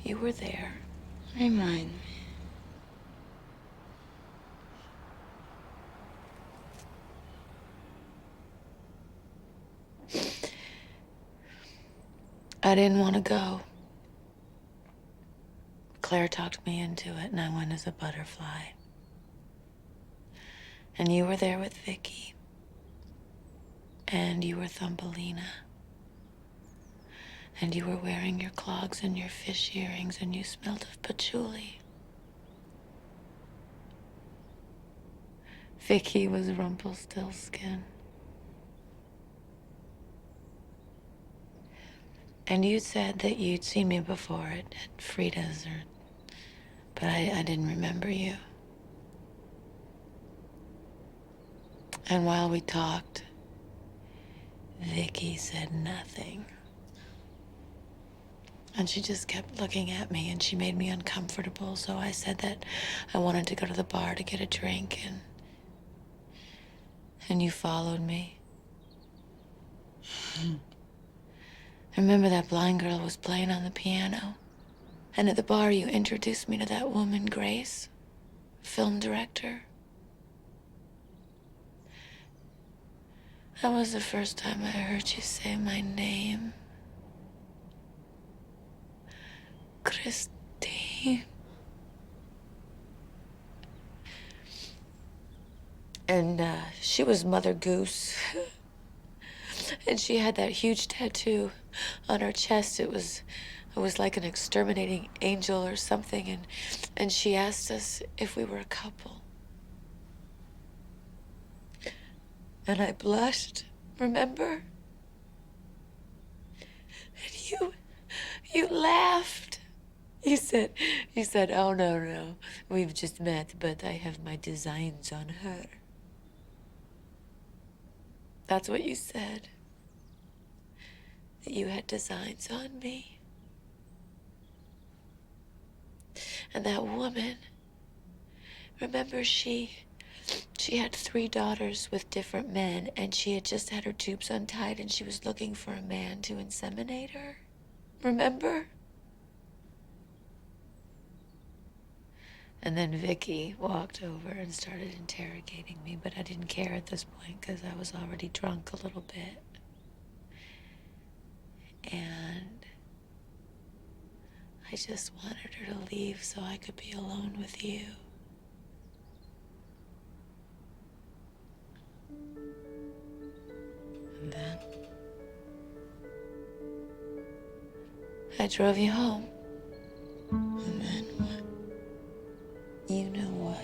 You were there. Remind me. I didn't want to go. Claire talked me into it, and I went as a butterfly. And you were there with Vicky. And you were Thumbelina. And you were wearing your clogs and your fish earrings, and you smelled of patchouli. Vicky was Rumpelstiltskin. And you said that you'd seen me before at Frida's, but I didn't remember you. And while we talked, Vicky said nothing. And she just kept looking at me, and she made me uncomfortable, so I said that I wanted to go to the bar to get a drink, and you followed me. I remember that blind girl was playing on the piano, and at the bar you introduced me to that woman, Grace, film director. That was the first time I heard you say my name. Christine. And she was Mother Goose. And she had that huge tattoo on her chest. It was like an exterminating angel or something. And she asked us if we were a couple. And I blushed, remember? And you laughed. You said, oh, no, we've just met, but I have my designs on her. That's what you said. That you had designs on me. And that woman, remember she had 3 daughters with different men, and she had just had her tubes untied, and she was looking for a man to inseminate her. Remember? And then Vicky walked over and started interrogating me, but I didn't care at this point because I was already drunk a little bit. And I just wanted her to leave so I could be alone with you. And then I drove you home. And then what? You know what?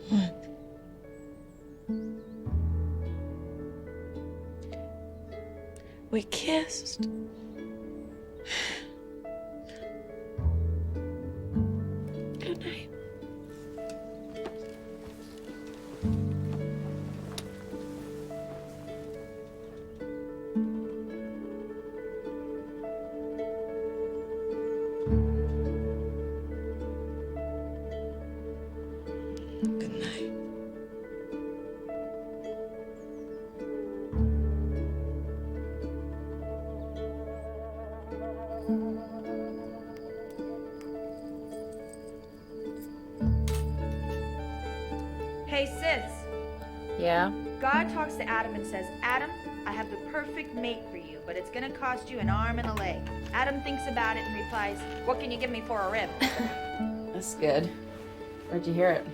What? We kissed. Good night. Good night. Hey, sis. Yeah? God talks to Adam and says, Adam, I have the perfect mate for you, but it's gonna cost you an arm and a leg. Adam thinks about it and replies, what can you give me for a rib? That's good. Where'd you hear it?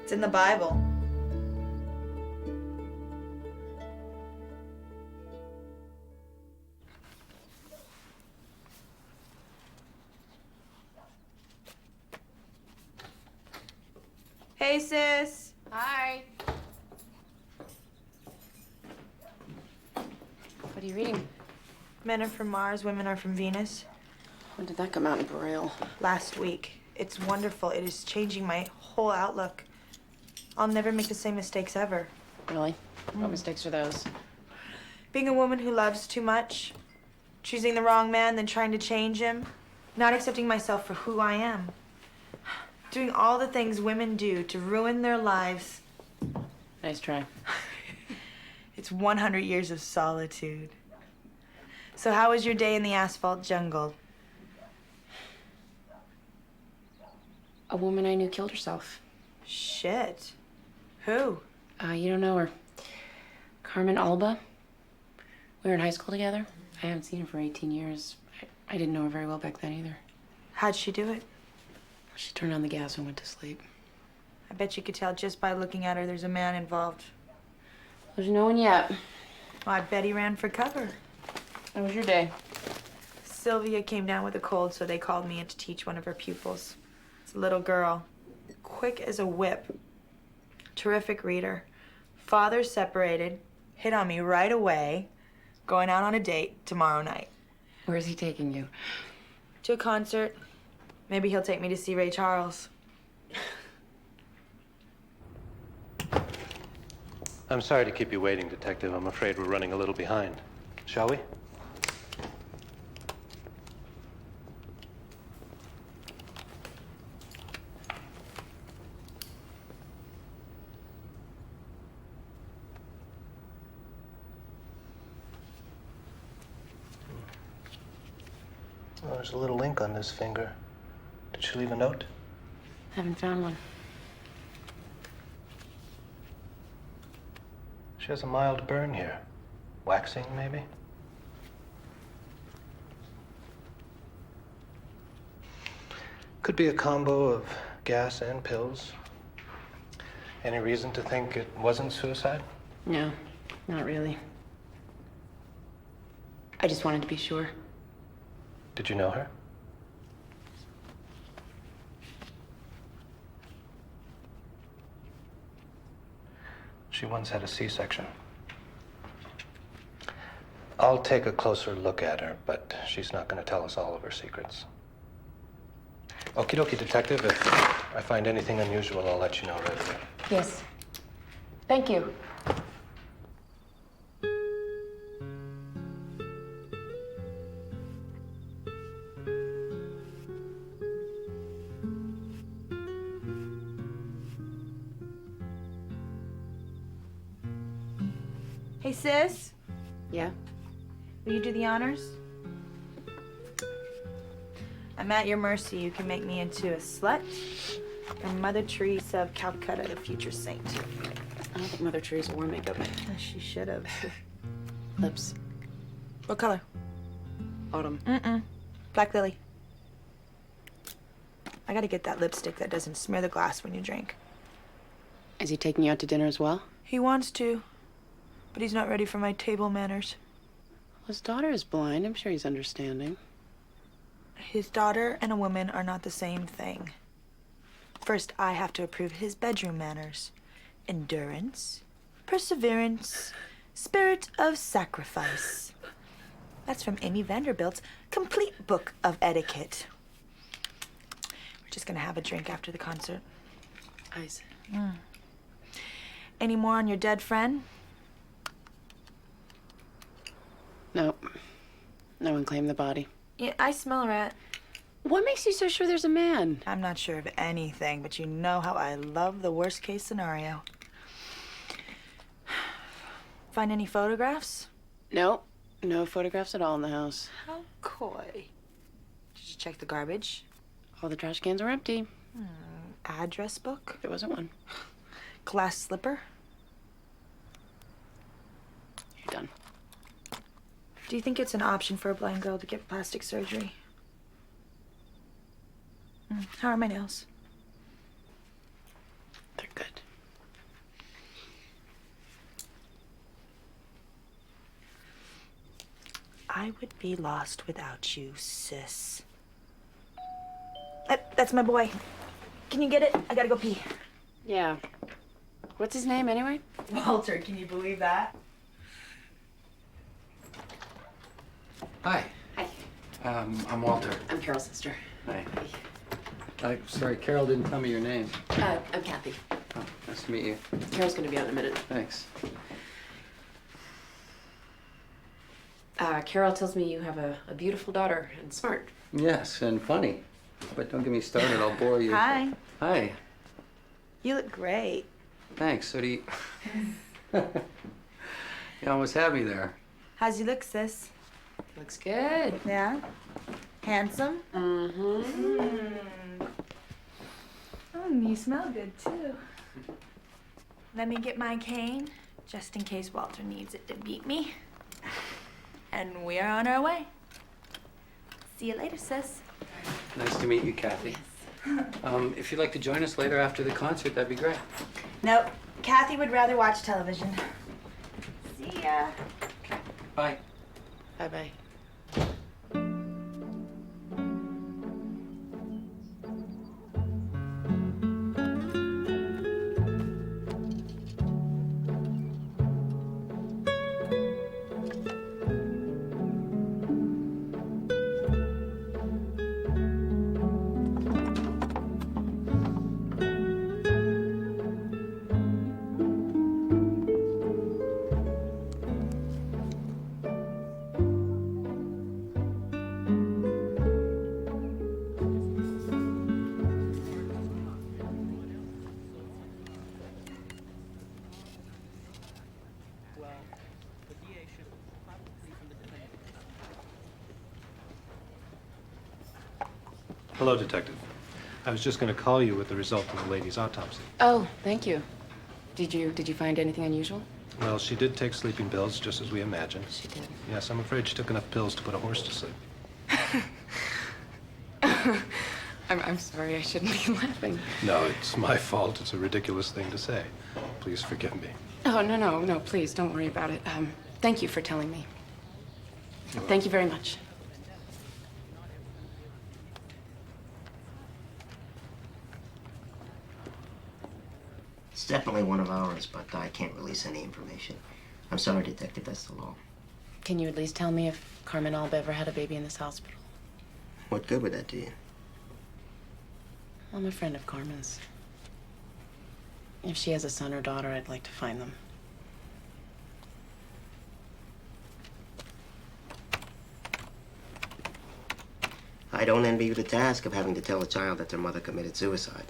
It's in the Bible. Hey, sis. Hi. What are you reading? Men are from Mars, women are from Venus. When did that come out in Braille? Last week. It's wonderful. It is changing my whole outlook. I'll never make the same mistakes ever. Really? What mistakes are those? Being a woman who loves too much, choosing the wrong man, then trying to change him, not accepting myself for who I am. Doing all the things women do to ruin their lives. Nice try. It's 100 years of solitude. So how was your day in the asphalt jungle? A woman I knew killed herself. Shit. Who? You don't know her. Carmen Alba. We were in high school together. I haven't seen her for 18 years. I didn't know her very well back then either. How'd she do it? She turned on the gas and went to sleep. I bet you could tell just by looking at her there's a man involved. There's no one yet. Well, I bet he ran for cover. How was your day? Sylvia came down with a cold, so they called me in to teach one of her pupils. It's a little girl. Quick as a whip. Terrific reader. Father separated. Hit on me right away. Going out on a date tomorrow night. Where's he taking you? To a concert. Maybe he'll take me to see Ray Charles. I'm sorry to keep you waiting, Detective. I'm afraid we're running a little behind. Shall we? Oh, there's a little ink on this finger. Did she leave a note? Haven't found one. She has a mild burn here. Waxing, maybe? Could be a combo of gas and pills. Any reason to think it wasn't suicide? No, not really. I just wanted to be sure. Did you know her? She once had a C-section. I'll take a closer look at her, but she's not going to tell us all of her secrets. Okie dokie, Detective. If I find anything unusual, I'll let you know right away. Yes. Thank you. Hey, sis. Yeah? Will you do the honors? I'm at your mercy. You can make me into a slut. Or Mother Teresa of Calcutta, the future saint. I don't think Mother Teresa wore makeup. She should have. Lips. What color? Autumn. Black lily. I gotta get that lipstick that doesn't smear the glass when you drink. Is he taking you out to dinner as well? He wants to, but he's not ready for my table manners. His daughter is blind. I'm sure he's understanding. His daughter and a woman are not the same thing. First, I have to approve his bedroom manners. Endurance, perseverance, spirit of sacrifice. That's from Amy Vanderbilt's complete book of etiquette. We're just gonna have a drink after the concert. Ice. Any more on your dead friend? No. No one claimed the body. Yeah, I smell a rat. What makes you so sure there's a man? I'm not sure of anything, but you know how I love the worst case scenario. Find any photographs? No. No photographs at all in the house. How coy. Did you check the garbage? All the trash cans were empty. Address book? There wasn't one. Glass slipper? You're done. Do you think it's an option for a blind girl to get plastic surgery? How are my nails? They're good. I would be lost without you, sis. That's my boy. Can you get it? I gotta go pee. Yeah. What's his name anyway? Walter, can you believe that? Hi. Hi. I'm Walter. I'm Carol's sister. Hi. Sorry, Carol didn't tell me your name. I'm Kathy. Oh, nice to meet you. Carol's gonna be out in a minute. Thanks. Carol tells me you have a beautiful daughter and smart. Yes, and funny. But don't get me started, I'll bore you. Hi. Hi. You look great. Thanks, so do you... You almost had me there. How's you look, sis? Looks good. Yeah? Handsome? Mm-hmm. You smell good, too. Let me get my cane, just in case Walter needs it to beat me. And we are on our way. See you later, sis. Nice to meet you, Kathy. If you'd like to join us later after the concert, that'd be great. Nope. Kathy would rather watch television. See ya. Bye. Bye-bye. Hello, Detective. I was just going to call you with the result of the lady's autopsy. Oh, thank you. Did you find anything unusual? Well, she did take sleeping pills, just as we imagined. She did. Yes, I'm afraid she took enough pills to put a horse to sleep. I'm sorry, I shouldn't be laughing. No, it's my fault. It's a ridiculous thing to say. Please forgive me. Oh, no, please, don't worry about it. Thank you for telling me. Thank you very much. It's definitely one of ours, but I can't release any information. I'm sorry, Detective, that's the law. Can you at least tell me if Carmen Alba ever had a baby in this hospital? What good would that do you? I'm a friend of Carmen's. If she has a son or daughter, I'd like to find them. I don't envy you the task of having to tell a child that their mother committed suicide.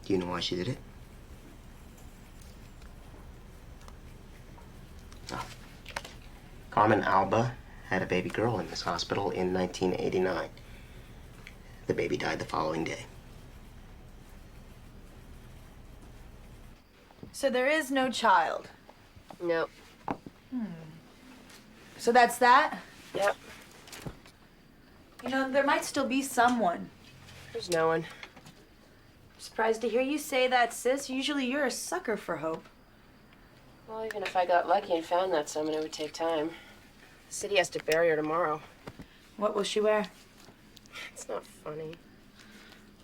Do you know why she did it? No. Carmen Alba had a baby girl in this hospital in 1989. The baby died the following day. So there is no child. No. So that's that? Yep. You know, there might still be someone. There's no one. Surprised to hear you say that, sis. Usually you're a sucker for hope. Well, even if I got lucky and found that someone, it would take time. The city has to bury her tomorrow. What will she wear? It's not funny.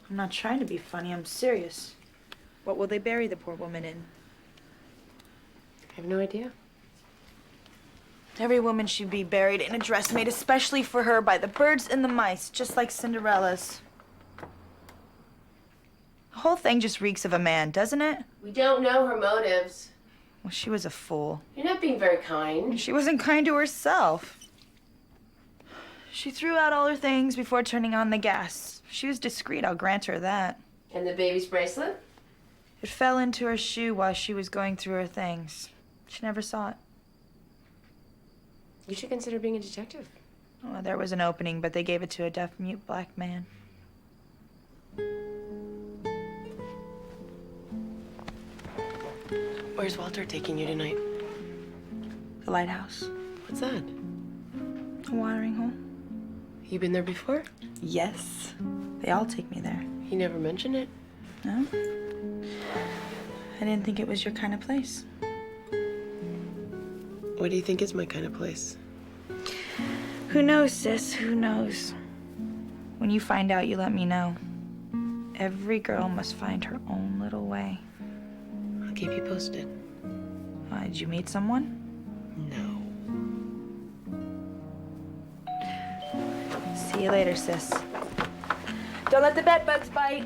I'm not trying to be funny. I'm serious. What will they bury the poor woman in? I have no idea. Every woman should be buried in a dress made especially for her by the birds and the mice, just like Cinderella's. The whole thing just reeks of a man, doesn't it? We don't know her motives. Well, she was a fool. You're not being very kind. She wasn't kind to herself. She threw out all her things before turning on the gas. She was discreet, I'll grant her that. And the baby's bracelet? It fell into her shoe while she was going through her things. She never saw it. You should consider being a detective. Well, there was an opening, but they gave it to a deaf-mute black man. Where's Walter taking you tonight? The lighthouse. What's that? A watering hole. You been there before? Yes. They all take me there. He never mentioned it. No? I didn't think it was your kind of place. What do you think is my kind of place? Who knows, sis? Who knows? When you find out, you let me know. Every girl must find her own little way. I'll keep you posted. Did you meet someone? No. See you later, sis. Don't let the bed bugs bite.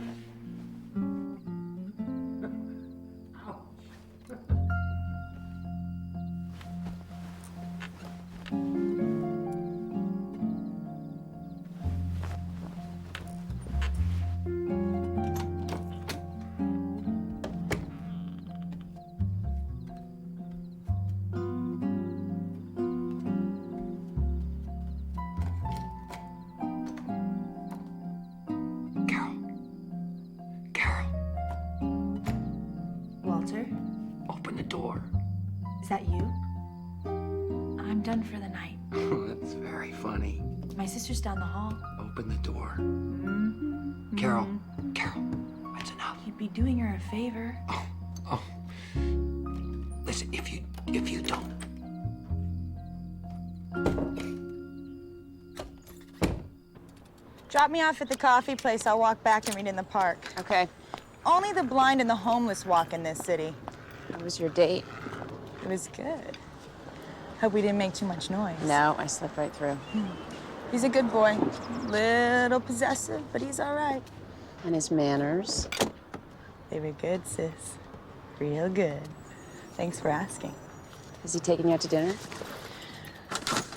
Walter? Open the door. Is that you? I'm done for the night. That's very funny. My sister's down the hall. Open the door. Mm-hmm. Carol, that's enough. You'd be doing her a favor. Oh. Listen, if you don't. Drop me off at the coffee place. I'll walk back and read in the park. Okay. Only the blind and the homeless walk in this city. How was your date? It was good. Hope we didn't make too much noise. No, I slipped right through. He's a good boy. Little possessive, but he's all right. And his manners? They were good, sis. Real good. Thanks for asking. Is he taking you out to dinner?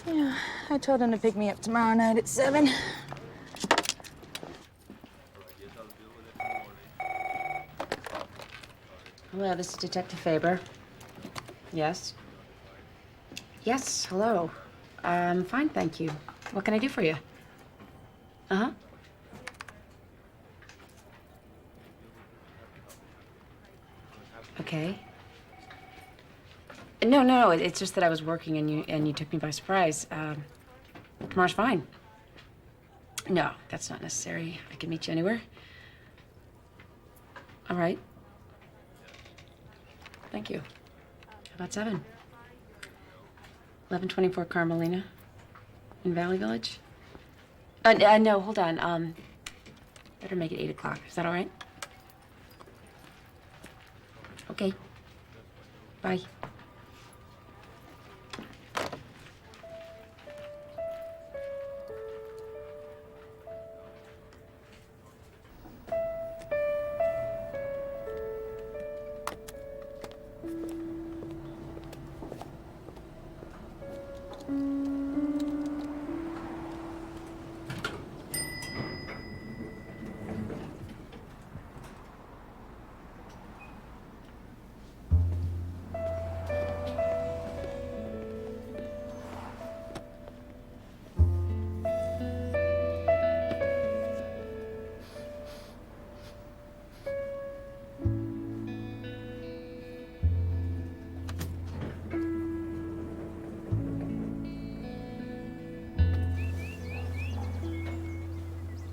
Yeah, I told him to pick me up tomorrow night at 7. Hello, this is Detective Faber. Yes? Yes, hello. Fine, thank you. What can I do for you? Uh-huh. okay? No, it's just that I was working and you took me by surprise. Tomorrow's fine. No, that's not necessary. I can meet you anywhere. All right. Thank you. How about 7? 1124 Carmelina in Valley Village? No, hold on. Better make it 8 o'clock. Is that all right? Okay. Bye.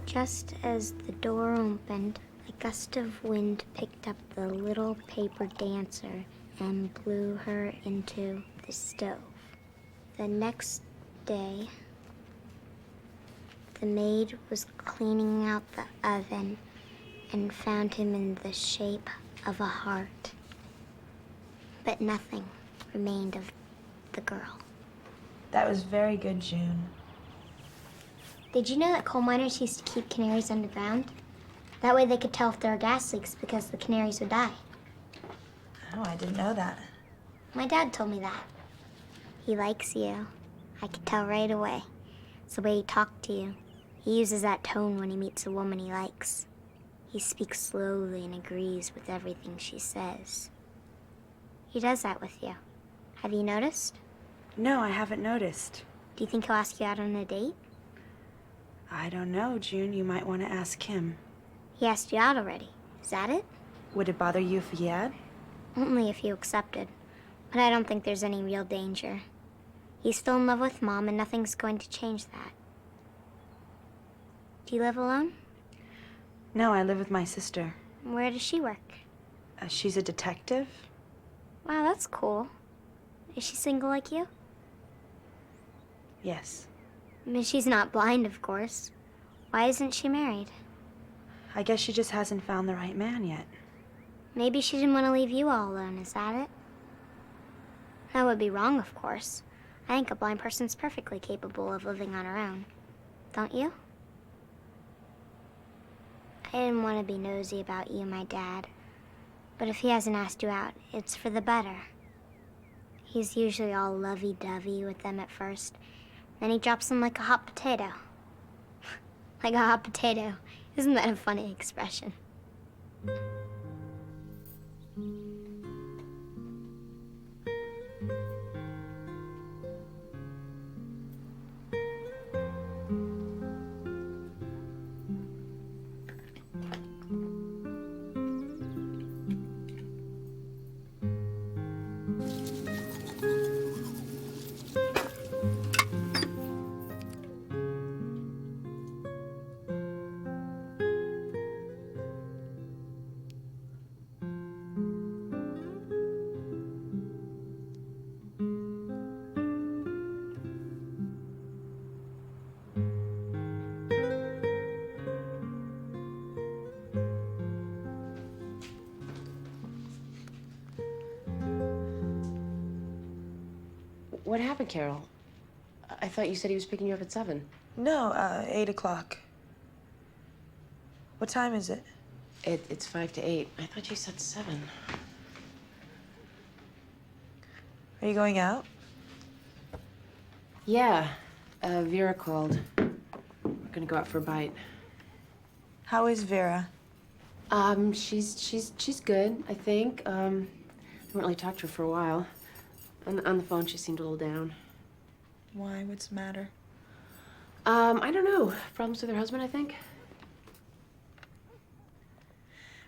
Just as the door opened, a gust of wind picked up the little paper dancer and blew her into the stove. The next day, the maid was cleaning out the oven and found him in the shape of a heart. But nothing remained of the girl. That was very good, June. Did you know that coal miners used to keep canaries underground? That way they could tell if there were gas leaks because the canaries would die. Oh, I didn't know that. My dad told me that. He likes you. I could tell right away. It's the way he talked to you. He uses that tone when he meets a woman he likes. He speaks slowly and agrees with everything she says. He does that with you. Have you noticed? No, I haven't noticed. Do you think he'll ask you out on a date? I don't know, June. You might want to ask him. He asked you out already. Is that it? Would it bother you if he had? Only if you accepted. But I don't think there's any real danger. He's still in love with Mom, and nothing's going to change that. Do you live alone? No, I live with my sister. Where does she work? She's a detective. Wow, that's cool. Is she single like you? Yes. I mean, she's not blind, of course. Why isn't she married? I guess she just hasn't found the right man yet. Maybe she didn't want to leave you all alone, is that it? That would be wrong, of course. I think a blind person's perfectly capable of living on her own. Don't you? I didn't want to be nosy about you and my dad. But if he hasn't asked you out, it's for the better. He's usually all lovey-dovey with them at first. Then he drops them like a hot potato. Like a hot potato. Isn't that a funny expression? What happened, Carol? I thought you said he was picking you up at 7. No, 8 o'clock. What time is it? It's 5 to 8. I thought you said 7. Are you going out? Yeah. Vera called. We're gonna go out for a bite. How is Vera? She's good, I think. I haven't really talked to her for a while. On the phone, she seemed a little down. Why? What's the matter? I don't know. Problems with her husband, I think.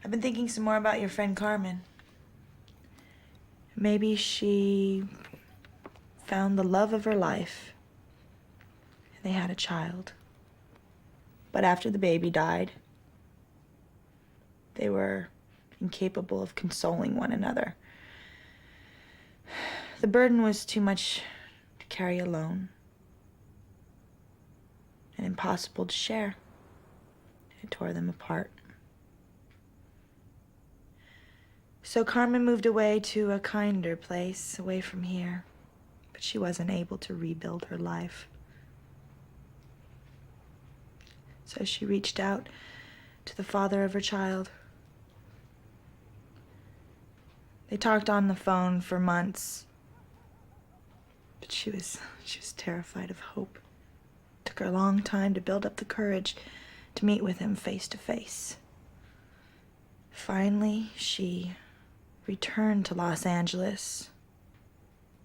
I've been thinking some more about your friend Carmen. Maybe she found the love of her life and they had a child. But after the baby died, they were incapable of consoling one another. The burden was too much to carry alone and impossible to share. It tore them apart. So Carmen moved away to a kinder place, away from here. But she wasn't able to rebuild her life. So she reached out to the father of her child. They talked on the phone for months. But she was terrified of Hope. It took her a long time to build up the courage to meet with him face to face. Finally, she returned to Los Angeles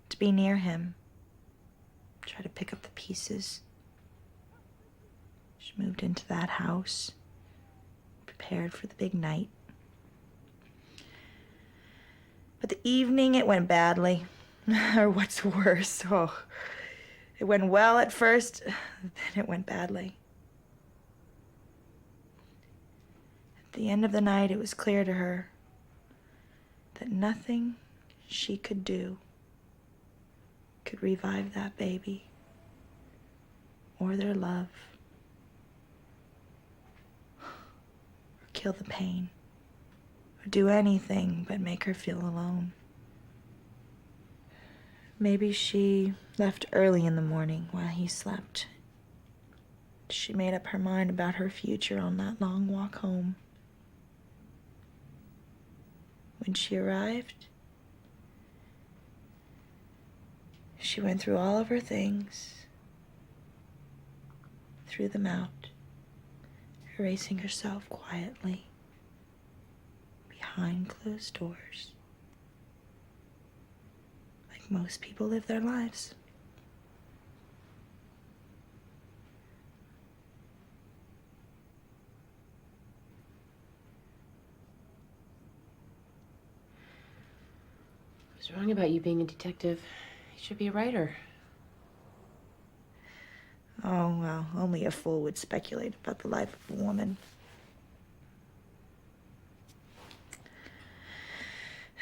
to be near him, try to pick up the pieces. She moved into that house, prepared for the big night. But the evening, it went badly. Or what's worse, it went well at first, then it went badly. At the end of the night, it was clear to her that nothing she could do could revive that baby or their love or kill the pain or do anything but make her feel alone. Maybe she left early in the morning while he slept. She made up her mind about her future on that long walk home. When she arrived, she went through all of her things, threw them out, erasing herself quietly behind closed doors. Most people live their lives. What's wrong about you being a detective? You should be a writer. Oh, well, only a fool would speculate about the life of a woman.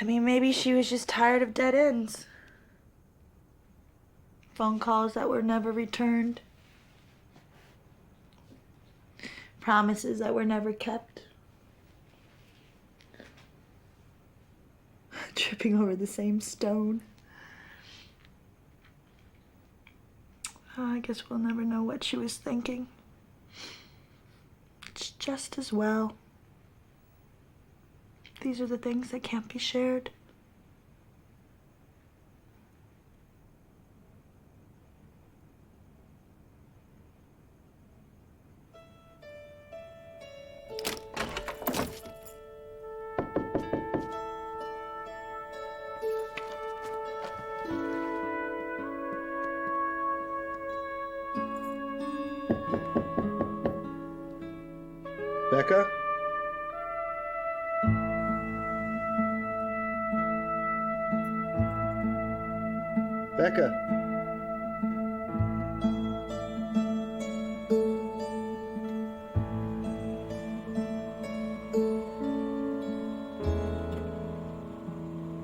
I mean, maybe she was just tired of dead ends. Phone calls that were never returned. Promises that were never kept. Tripping over the same stone. Oh, I guess we'll never know what she was thinking. It's just as well. These are the things that can't be shared. Becca? Becca?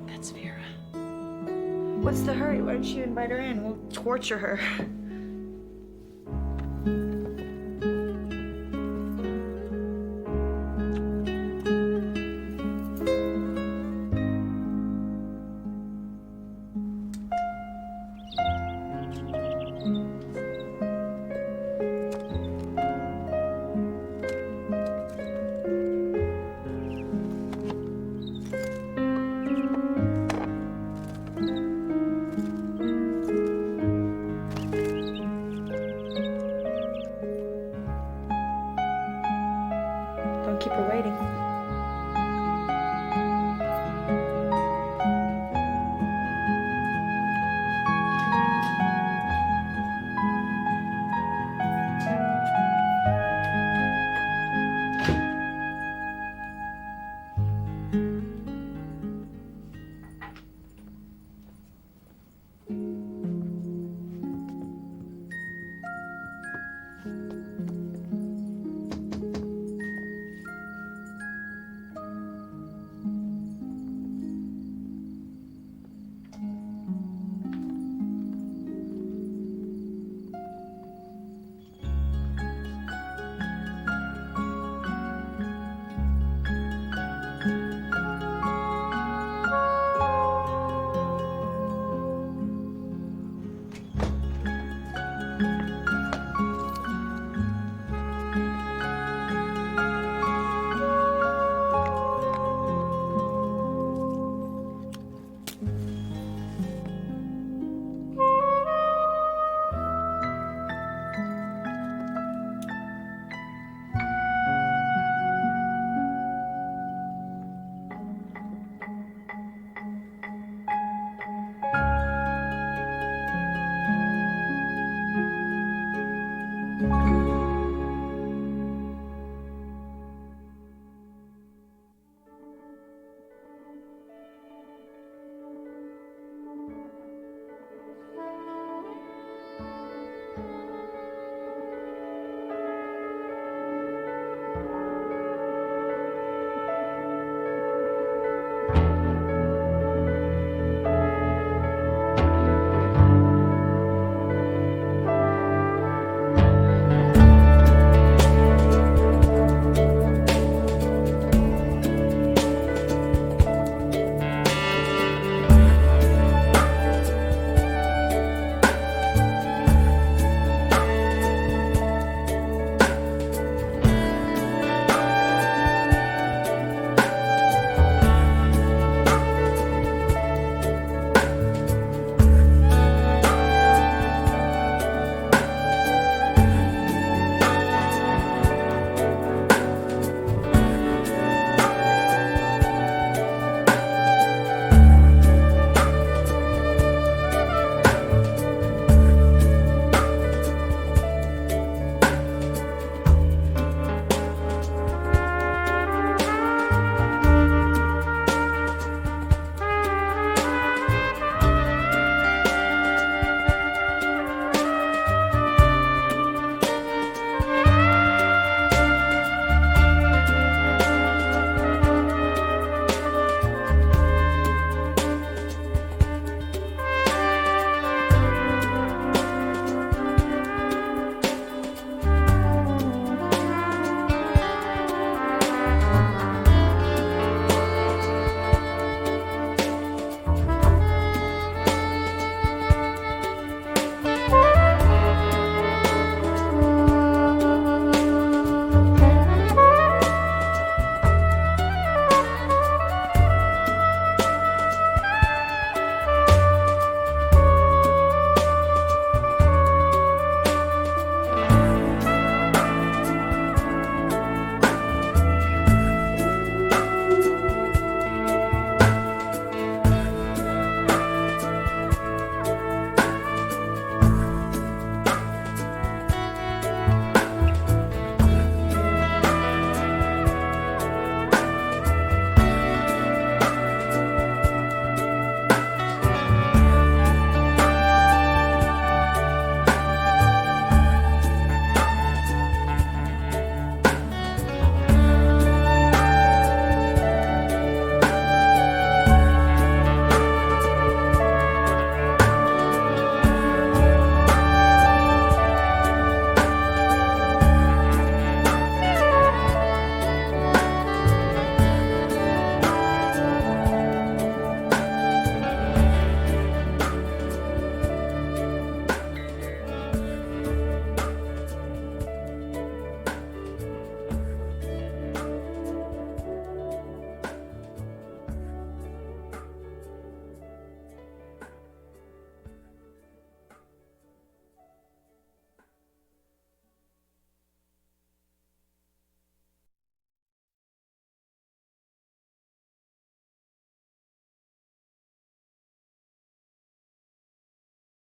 That's Vera. What's the hurry? Why don't you invite her in? We'll torture her.